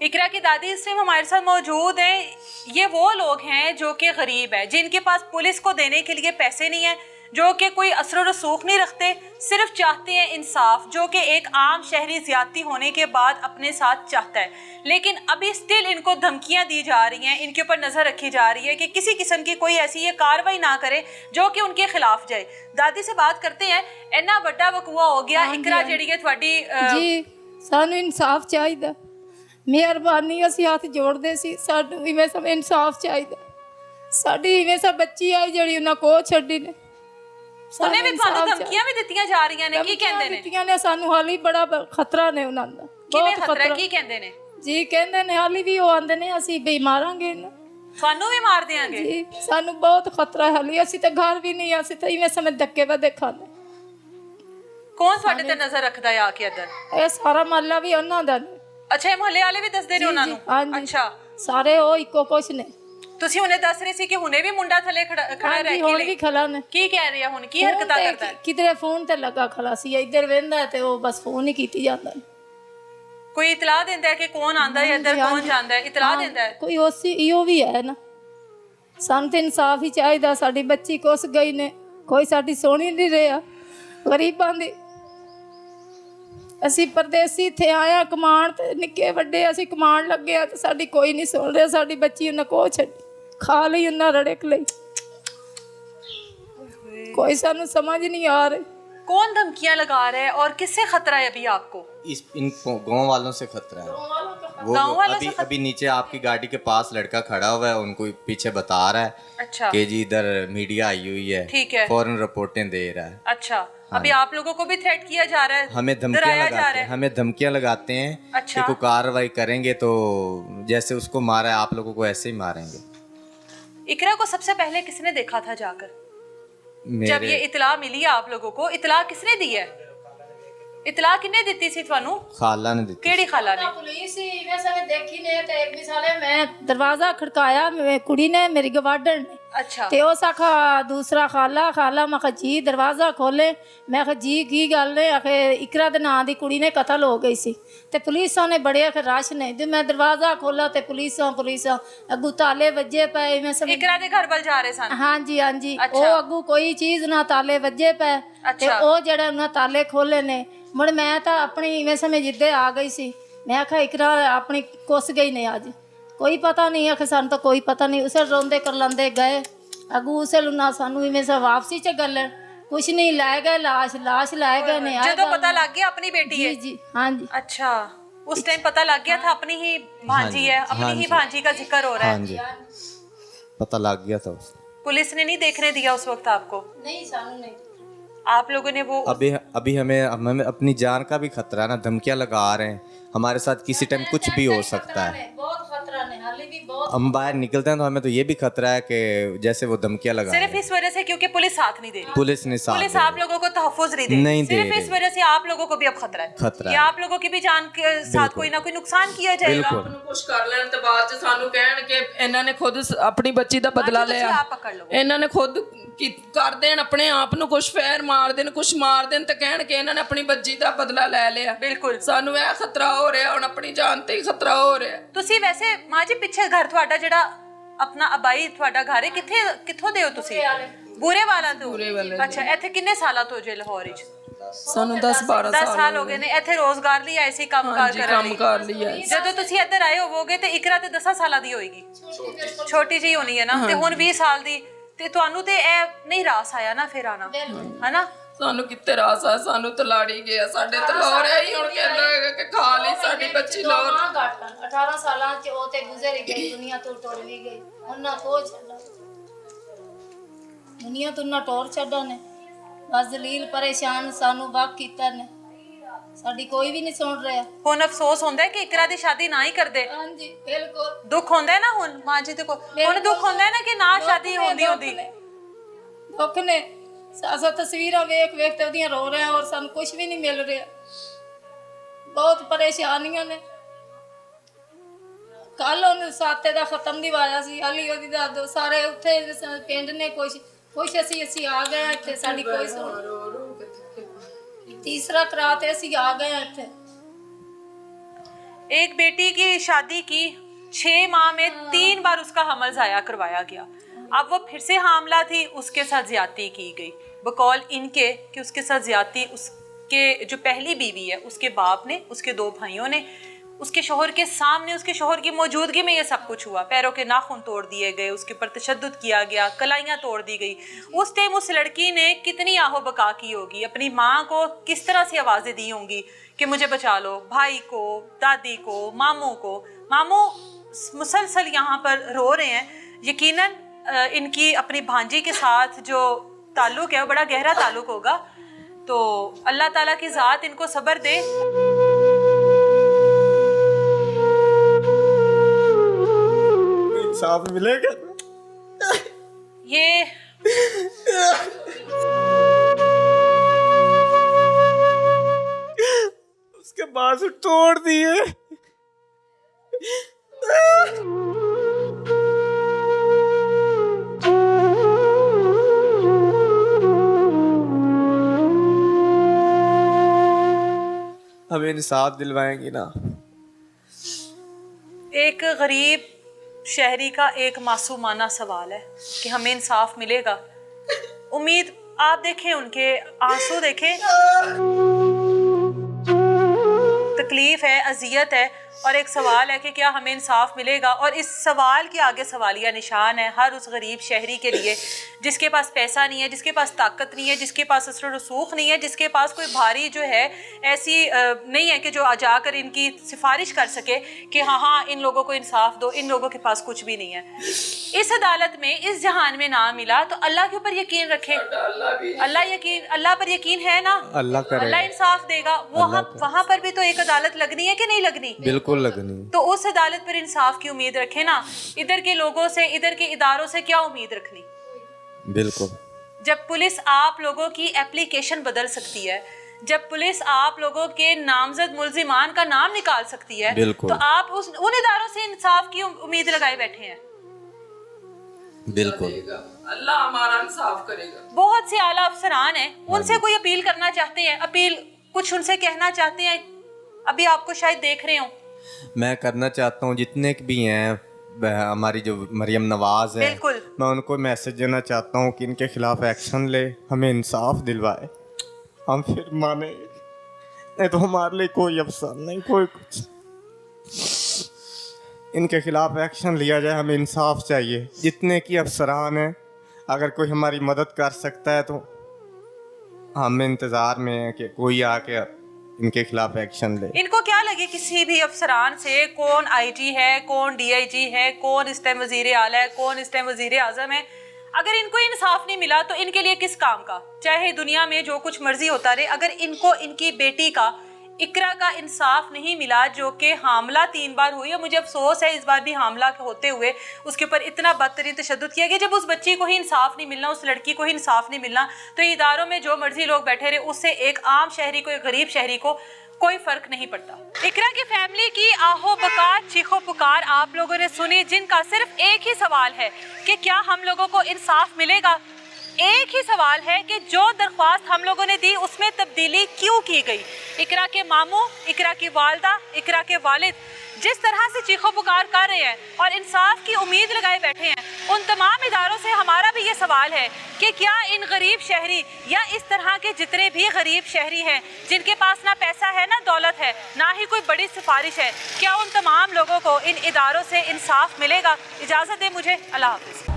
इकरा की दादी इस टाइम हमारे साथ मौजूद हैं। ये वो लोग हैं जो कि गरीब है, जिनके पास पुलिस को देने के लिए पैसे नहीं है, जो कि कोई असर और रसूख नहीं रखते, सिर्फ चाहते हैं इंसाफ, जो कि एक आम शहरी ज्यादती होने के बाद अपने साथ चाहता है। लेकिन अभी स्टिल इनको धमकियां दी जा रही हैं, इनके ऊपर नजर रखी जा रही है कि किसी किस्म की कोई ऐसी ये कार्रवाई ना करे जो कि उनके खिलाफ जाए। दादी से बात करते हैं। इन्ना बड़ा वकुआ हो गया, इकरा जिहड़ी है तुहाडी जी सानू इंसाफ चाहिए। ਮਿਹਰਬਾਨੀ ਅਸੀਂ ਹੱਥ ਜੋੜਦੇ ਸੀ, ਸਾਨੂੰ ਇਵੇਂ ਸਭ ਇਨਸਾਫ ਚਾਹੀਦਾ। ਸਾਡੀ ਇਵੇਂ ਸਭ ਬੱਚੀ ਆਈ ਜਿਹੜੀ ਉਹਨਾਂ ਕੋਲ ਛੱਡੀ ਨੇ। ਉਹਨੇ ਵੀ ਤੁਹਾਨੂੰ ਧਮਕੀਆਂ ਵੀ ਦਿੱਤੀਆਂ ਜਾ ਰਹੀਆਂ ਨੇ, ਕੀ ਕਹਿੰਦੇ ਨੇ? ਦਿੱਤੀਆਂ ਨੇ ਸਾਨੂੰ, ਹਾਲੀ ਬੜਾ ਖਤਰਾ ਨੇ ਉਹਨਾਂ ਦਾ। ਕਿਵੇਂ ਖਤਰਾ, ਕੀ ਕਹਿੰਦੇ ਨੇ? ਜੀ ਕਹਿੰਦੇ ਨੇ ਹਾਲੀ ਵੀ ਉਹ ਆਂਦੇ ਨੇ ਅਸੀਂ ਵੀ ਮਾਰਾਂਗੇ ਇਹਨੂੰ, ਤੁਹਾਨੂੰ ਵੀ ਮਾਰ ਦੇਾਂਗੇ। ਜੀ ਸਾਨੂੰ ਬਹੁਤ ਖਤਰਾ ਹੈ ਹਾਲੀ, ਅਸੀਂ ਤਾਂ ਘਰ ਵੀ ਨਹੀਂ, ਅਸੀਂ ਤਾਂ ਇਵੇਂ ਸਮੇਂ ਧੱਕੇ ਵੱਧੇ ਖਾਂਦੇ। ਕੌਣ ਤੁਹਾਡੇ ਤੇ ਨਜ਼ਰ ਰੱਖਦਾ ਹੈ ਆ ਕੇ ਇੱਧਰ? ਇਹ ਸਾਰਾ ਮਹੱਲਾ ਵੀ ਉਹਨਾਂ ਦਾ ਨੇ। ਅੱਛਾ, ਇਹ ਮੁਹੱਲੇ ਵਾਲੇ ਵੀ ਦੱਸਦੇ ਨੇ ਉਹਨਾਂ ਨੂੰ? ਅੱਛਾ, ਸਾਰੇ ਉਹ ਇੱਕੋ ਕੁਛ ਨੇ। ਤੁਸੀਂ ਹੁਣੇ ਦੱਸ ਰਹੇ ਸੀ ਕਿ ਹੁਣੇ ਵੀ ਮੁੰਡਾ ਥੱਲੇ ਖੜਾ ਰਹਿ ਕੇ ਹੁਣ ਵੀ ਖੜਾ ਨੇ। ਕੀ ਕਹਿ ਰਿਹਾ ਹੁਣ, ਕੀ ਹਰਕਤਾਂ ਕਰਦਾ ਹੈ? ਕਿਧਰੇ ਫੋਨ ਤੇ ਲੱਗਾ ਖੜਾ ਸੀ, ਇੱਧਰ ਵੇਂਦਾ ਤੇ ਉਹ ਬਸ ਫੋਨ ਹੀ ਕੀਤੀ ਜਾਂਦਾ। ਕੋਈ ਇਤਲਾਹ ਦਿੰਦਾ ਹੈ ਕਿ ਕੌਣ ਆਂਦਾ ਹੈ ਇੱਧਰ, ਕੌਣ ਜਾਂਦਾ ਹੈ? ਇਤਲਾਹ ਦਿੰਦਾ ਹੈ ਕੋਈ ਉਸੇ ਇਹੋ ਵੀ ਹੈ ਨਾ। ਸਾਨੂੰ ਤੇ ਇਨਸਾਫ ਹੀ ਚਾਹੀਦਾ। ਸਾਡੀ ਬੱਚੀ ਕੁਸ ਗਈ ਨੇ, ਕੋਈ ਸਾਡੀ ਸੋਹਣੀ ਨਹੀਂ ਰਿਹਾ, ਗਰੀਬਾਂ ਦੀ। ਅਸੀਂ ਪਰਦੇਸੀ ਇੱਥੇ ਆਇਆ ਕਮਾਣ, ਤੇ ਨਿੱਕੇ ਵੱਡੇ ਅਸੀਂ ਕਮਾਣ ਲੱਗੇ ਆ ਤੇ ਸਾਡੀ ਕੋਈ ਨਹੀਂ ਸੁਣ ਰਿਹਾ। ਸਾਡੀ ਬੱਚੀ ਉਹਨਾਂ ਕੋਲ ਛੱਡੀ, ਖਾ ਲਈ ਉਹਨਾਂ ਰੜਕ ਲਈ, कोई सानू समझ नहीं आ रही। कौन धमकियां लगा रहा है और किससे खतरा है अभी आपको? इन गांव वालों से खतरा है। वो गाँव वालों अभी से अभी नीचे आपकी गाड़ी के पास लड़का खड़ा हुआ है, उनको पीछे बता रहा है अच्छा कि जी इधर मीडिया आई हुई है, ठीक है, फौरन रिपोर्टें दे रहा है। अच्छा, अभी आप लोगों को भी थ्रेट किया जा रहा है, हमें धमकियां लगाते हैं, हमें धमकियां लगाते हैं अच्छा। कि कोई कार्रवाई करेंगे तो जैसे उसको मारा है आप लोगों को ऐसे ही मारेंगे। इकरा को सबसे पहले किसने देखा था जाकर? जब ये मेरे इतला मिली आप लोगों को, इतला किसने दी है? इतला किन्ने ਦਿੱਤੀ ਸੀ ਤੁਹਾਨੂੰ? खाला ने दी थी। ਕਿਹੜੀ ਖਾਲਾ ਨੇ? ਪੁਲਿਸ ਹੀ ਇਵੇਂ ਸਮੇਂ ਦੇਖੀ ਨੇ ਤੇ ਇੱਕ ਮਿਸਾਲੇ ਮੈਂ ਦਰਵਾਜ਼ਾ ਖੜਕਾਇਆ, ਕੁੜੀ ਨੇ ਮੇਰੀ ਗਵਾਂਢਣ ਨੇ ਅੱਛਾ ਤੇ ਉਹ ਸਾਖਾ ਦੂਸਰਾ ਖਾਲਾ ਮੈਂ ਕਿਹਾ ਜੀ ਦਰਵਾਜ਼ਾ ਖੋਲੇ। ਮੈਂ ਕਿਹਾ ਜੀ ਕੀ ਗੱਲ ਹੈ? ਆਖੇ ਇਕਰਾ ਦੇ ਨਾਂ ਦੀ ਕੁੜੀ ਨੇ ਕਤਲ ਹੋ ਗਈ ਸੀ ਤੇ ਪੁਲਿਸਾਂ ਨੇ ਬੜੇ ਆਖੇ ਰਸ਼ ਨੇ। ਤੇ ਮੈਂ ਦਰਵਾਜ਼ਾ ਖੋਲਾ ਤੇ ਪੁਲਿਸਾਂ ਅੱਗੂ ਤਾਲੇ ਵੱਜੇ ਪਏ ਇਵੇਂ ਸਮੇਂ। ਇਕਰਾ ਦੇ ਘਰ ਵੱਲ ਜਾ ਰਹੇ ਸਨ? ਹਾਂਜੀ ਉਹ ਅੱਗੂ ਕੋਈ ਚੀਜ਼ ਨਾ ਤਾਲੇ ਵੱਜੇ ਪਏ ਤੇ ਉਹ ਜਿਹੜੇ ਉਹਨਾਂ ਤਾਲੇ ਖੋਲੇ ਨੇ। ਮੁੜ ਮੈਂ ਤਾਂ ਆਪਣੀ ਇਵੇਂ ਸਮੇਂ ਜਿੱਦੇ ਆ ਗਈ ਸੀ। ਮੈਂ ਆਖਿਆ ਇਕਰਾ ਆਪਣੀ ਕੁੱਸ ਗਈ ਨੇ ਅੱਜ, ਕੋਈ ਪਤਾ ਨਹੀਂ ਆਖੇ ਸਾਨੂੰ ਤਾਂ ਕੋਈ ਪਤਾ ਨਹੀਂ। ਉਸੇ ਰੋਂਦੇ ਕਰਲਾਂਦੇ ਗਏ ਅੱਗੂ ਉਸੇ ਲੁਨਾ ਸਾਨੂੰ ਇਵੇਂ ਸਾ ਵਾਪਸੀ ਚ ਗੱਲ ਕੁਛ ਨਹੀਂ ਲੈ ਗਏ, ਲਾਸ਼ ਲੈ ਗਏ ਨੇ। ਜਦੋਂ ਪਤਾ ਲੱਗ ਗਿਆ ਆਪਣੀ बेटी है? जी हाँ जी। अच्छा उस टाइम पता लग गया था अपनी ही भांजी है, अपनी ही भांजी का जिक्र हो रहा हाँ है। जी पता लग गया था उसे। पुलिस ने नहीं देखने दिया उस वक्त आपको? नहीं सानू नहीं। आप लोगों ने वो अभी हमें अपनी जान का भी खतरा है ना, धमकियां लगा रहे हैं हमारे साथ, किसी टाइम कुछ भी हो सकता है। बहुत खतरा है, हाली भी बहुत। हम बाहर निकलते हैं तो हमें तो ये भी खतरा है कि जैसे वो धमकियां लगा रहे सिर्फ हैं। इस वजह से क्योंकि पुलिस साथ नहीं दे रही? पुलिस ने साथ पुलिस दे आप लोगों को तहफ़्फ़ुज़ नहीं दे नहीं रही, दे सिर्फ इस रही। वजह से आप लोगों को भी अब खतरा है खतरा कि है। आप लोगों की भी जान के साथ कोई ना कोई नुकसान किया जाएगा। बिल्कुल। ਨੂੰ ਕੁਝ ਕਰ ਲੈਣ ਤੇ ਬਾਅਦ ਚ ਸਾਨੂੰ ਕਹਿਣ ਕਿ ਇਹਨਾਂ ਨੇ ਖੁਦ ਆਪਣੀ ਬੱਚੀ ਦਾ ਬਦਲਾ ਤੁਸੀਂ ਲਿਆ। ਆਪ ਪਕੜ ਲਓ। ਇਹਨਾਂ ਨੇ ਖੁਦ ਕਰ ਦੇਣ ਆਪਣੇ ਆਪ ਨੂੰ, ਕੁਝ ਫੇਰ ਮਾਰ ਦੇਣ, ਕੁਝ ਮਾਰ ਦੇਣ ਤੇ ਕਹਿਣ ਕਿ ਇਹਨਾਂ ਨੇ ਆਪਣੀ ਬੱਚੀ ਦਾ ਬਦਲਾ ਲੈ ਲਿਆ। ਬਿਲਕੁਲ ਸਾਨੂੰ ਇਹ ਖਤਰਾ ਹੋ ਰਿਹਾ, ਹੁਣ ਆਪਣੀ ਜਾਨ ਤੇ ਹੀ ਖਤਰਾ ਹੋ ਰਿਹਾ। ਤੁਸੀਂ ਵੈਸੇ ਮਾਂ ਜੀ ਪਿੱਛੇ ਘਰ ਤੁਹਾਡਾ ਜਿਹੜਾ ਆਪਣਾ ਅਬਾਈ ਤੁਹਾਡਾ ਘਰ ਹੈ ਕਿੱਥੋਂ ਦੇ ਹੋ ਤੁਸੀਂ? ਬੂਰੇ ਵਾਲਾ ਤੋਂ? ਅੱਛਾ ਇੱਥੇ ਕਿੰਨੇ ਸਾਲਾਂ ਤੋਂ ਜੇ ਲਾਹੌਰ ਵਿੱਚ? ਸਾਨੂੰ 10-12 10 ਸਾਲ ਹੋ ਗਏ ਨੇ। ਇੱਥੇ ਰੋਜ਼ਗਾਰ ਲਈ ਆਏ ਸੀ, ਕੰਮਕਾਰ ਕਰਨ ਕੰਮ ਲਈ? ਕਰ ਲਿਆ। ਜਦੋਂ ਤੁਸੀਂ ਇੱਧਰ ਆਏ ਹੋਵੋਗੇ ਤੇ ਇਕਰਾ ਤੇ 10 ਸਾਲਾਂ ਦੀ ਹੋਏਗੀ, ਛੋਟੀ ਜਿਹੀ ਹੋਣੀ ਹੈ ਨਾ, ਤੇ ਹੁਣ 20 ਸਾਲ ਦੀ। ਤੇ ਤੁਹਾਨੂੰ ਤੇ ਇਹ ਨਹੀਂ ਰਾਸ ਆਇਆ ਨਾ ਫਿਰ ਆਣਾ, ਹੈਨਾ? ਸਾਨੂੰ ਕਿੱਥੇ ਰਾਸ ਆ, ਸਾਨੂੰ ਤਲਾੜੀ ਗਿਆ, ਸਾਡੇ ਤਲੋਰ ਹੈ ਹੀ। ਹੁਣ ਕਹਿੰਦਾ ਹੈਗਾ ਕਿ ਖਾ ਲਈ ਸਾਡੀ ਬੱਚੀ ਲੋਰ। 18 ਸਾਲਾਂ ਚ ਉਹ ਤੇ ਗੁਜ਼ਰ ਗਈ, ਦੁਨੀਆ ਤੋਂ ਟੁਰ ਵੀ ਗਈ। ਉਹਨਾਂ ਕੋ ਛੱਡਾ, ਦੁਨੀਆ ਤੋਂ ਨਾ ਟੋਰ ਛੱਡਾ ਨੇ। ਬਸ ਦਲੀਲ ਪਰੇਸ਼ਾਨ ਸਾਨੂੰ ਵਾਕ ਕੀਤਾ ਨੇ, ਸਾਡੀ ਕੋਈ ਵੀ ਨਹੀਂ ਸੁਣ ਰਿਹਾ। ਹੁਣ ਅਫਸੋਸ ਹੁੰਦਾ ਹੈ ਕਿ ਇਕਰਾ ਦੀ ਸ਼ਾਦੀ ਨਾ ਹੀ ਕਰਦੇ? ਹਾਂਜੀ ਬਿਲਕੁਲ ਦੁੱਖ ਹੁੰਦਾ ਹੈ ਨਾ ਹੁਣ ਮਾਂ ਜੀ ਤੇ ਕੋ, ਹੁਣ ਦੁੱਖ ਹੁੰਦਾ ਹੈ ਨਾ ਕਿ ਨਾ ਸ਼ਾਦੀ ਹੁੰਦੀ ਦੁੱਖ ਨੇ। ਸਾਸਾ ਤਸਵੀਰਾਂ ਵੇਖ ਤੇ ਉਹਦੀਆਂ ਰੋ ਰਹੇ ਔਰ ਸਾਨੂੰ ਕੁਝ ਵੀ ਨਹੀਂ ਮਿਲ ਰਿਹਾ। ਬਹੁਤ ਪਰੇਸ਼ਾਨੀਆਂ ਨੇ। ਕੱਲ ਉਹਨੂੰ ਸਾਤੇ ਦਾ ਖਤਮ ਦਿਵਾਇਆ ਸੀ, ਹਾਲੀ ਉਹਦੀ ਦਾ ਸਾਰੇ ਉੱਥੇ ਪਿੰਡ ਨੇ ਕੁਛ ਅਸੀਂ ਆ ਗਏ ਇੱਥੇ, ਸਾਡੀ ਕੋਈ ਸੁਣ। तीसरा कराते ਅਸੀਂ आ गए ਇੱਥੇ। एक बेटी की शादी की 6 माह में 3 बार उसका हमल ज़ाया करवाया गया। अब वो फिर से हामला थी, उसके साथ ज्यादती की गई बकौल इनके कि उसके साथ ज्यादती उसके जो पहली बीवी है उसके बाप ने, उसके 2 भाइयों ने, उसके शोहर के सामने, उसके शोहर की मौजूदगी में ये सब कुछ हुआ। पैरों के नाखून तोड़ दिए गए, उसके ऊपर तशद्दुद किया गया, कलाइयाँ तोड़ दी गई। उस टाइम उस लड़की ने कितनी आहो बका की होगी, अपनी माँ को किस तरह से आवाज़ें दी होंगी कि मुझे बचा लो, भाई को, दादी को, मामू को। मामू मुसलसल यहाँ पर रो रहे हैं। यकीनन इनकी अपनी भांजी के साथ जो ताल्लुक़ है वो बड़ा गहरा ताल्लुक़ होगा। तो अल्लाह ताला की ज़ात इनको सब्र दे। इंसाफ मिलेगा ये उसके बाजू तोड़ दिए। हमें इंसाफ दिलवाएंगी ना? एक गरीब शहरी का एक मासूमाना सवाल है कि हमें इंसाफ मिलेगा। उम्मीद आप देखें, उनके आंसू देखें, तकलीफ है, अजियत है, और एक सवाल है कि क्या हमें इंसाफ मिलेगा। और इस सवाल के आगे सवालिया निशान है हर उस गरीब शहरी के लिए जिसके पास पैसा नहीं है, जिसके पास ताकत नहीं है, जिसके पास असर रसूख नहीं है, जिसके पास कोई भारी जो है ऐसी नहीं है कि जो जाकर इनकी सिफारिश कर सके कि हाँ हाँ इन लोगों को इंसाफ दो। इन लोगों के पास कुछ भी नहीं है। इस अदालत में, इस जहान में ना मिला तो अल्लाह के ऊपर यकीन रखें। अल्लाह पर यकीन है ना, अल्लाह करे, अल्लाह इंसाफ देगा। वो वहाँ पर भी तो एक अदालत लगनी है कि नहीं लगनी? बिल्कुल बिल्कुल लगनी। तो उस अदालत पर इंसाफ की उम्मीद रखें ना, इधर के लोगों से, इधर के इदारों से क्या उम्मीद रखनी। बिल्कुल। जब पुलिस आप लोगों की एप्लीकेशन बदल सकती है, जब पुलिस आप लोगों के नामजद मुल्जिमान का नाम निकाल सकती है, बिल्कुल। तो आप उन इदारों से इंसाफ की उम्मीद लगाए बैठे हैं। बिल्कुल, अल्लाह हमारा इंसाफ करेगा। बहुत से आला अफसरान हैं, उनसे कोई अपील करना चाहते हैं, अपील कुछ उनसे कहना चाहते हैं, अभी आपको शायद देख रहे हो। मैं करना चाहता हूँ जितने भी हैं, हमारी जो मरियम नवाज है, बिल्कुल। मैं उनको मैसेज देना चाहता हूँ कि इनके खिलाफ एक्शन ले, हमें इंसाफ दिलवाए, हम फिर माने, नहीं तो हमारे लिए कोई अफसर नहीं, कोई कुछ। इनके खिलाफ एक्शन लिया जाए, हमें इंसाफ चाहिए। जितने की अफसरान हैं, अगर कोई हमारी मदद कर सकता है तो हम इंतज़ार में हैं कि कोई आके इनके खिलाफ एक्शन ले। इनको क्या लगे किसी भी अफसरान से, कौन आईजी है, कौन डीआईजी है, कौन इस टाइम वजीर आला है, कौन इस टाइम वजीर आजम है, अगर इनको इंसाफ नहीं मिला तो इनके लिए किस काम का। चाहे दुनिया में जो कुछ मर्जी होता रहे, अगर इनको इनकी बेटी का, इकरा का इंसाफ नहीं मिला, जो कि हामला 3 बार हुई, और मुझे अफसोस है इस बार भी हामला होते हुए उसके ऊपर इतना बदतरीन तशद्दुद किया गया। जब उस बच्ची को ही इंसाफ नहीं मिलना, उस लड़की को ही इंसाफ नहीं मिलना, तो इदारों में जो मर्जी लोग बैठे रहे, उससे एक आम शहरी को, एक गरीब शहरी को कोई फर्क नहीं पड़ता। इकरा की फैमिली की आहो बकार, चीखो पुकार आप लोगों ने सुनी, जिनका सिर्फ एक ही सवाल है कि क्या हम लोगों को इंसाफ मिलेगा। एक ही सवाल है कि जो दरख्वास्त हम लोगों ने दी उसमें तब्दीली क्यों की गई। इकरा के मामू, इकरा की वालदा, इकरा के वालिद जिस तरह से चीखो पुकार कर रहे हैं और इंसाफ की उम्मीद लगाए बैठे हैं, उन तमाम इदारों से हमारा भी ये सवाल है कि क्या इन गरीब शहरी या इस तरह के जितने भी गरीब शहरी हैं जिनके पास ना पैसा है, ना दौलत है, ना ही कोई बड़ी सिफारिश है, क्या उन तमाम लोगों को इन इदारों से इंसाफ मिलेगा। इजाज़त दे मुझे, अल्लाह हाफ़िज़।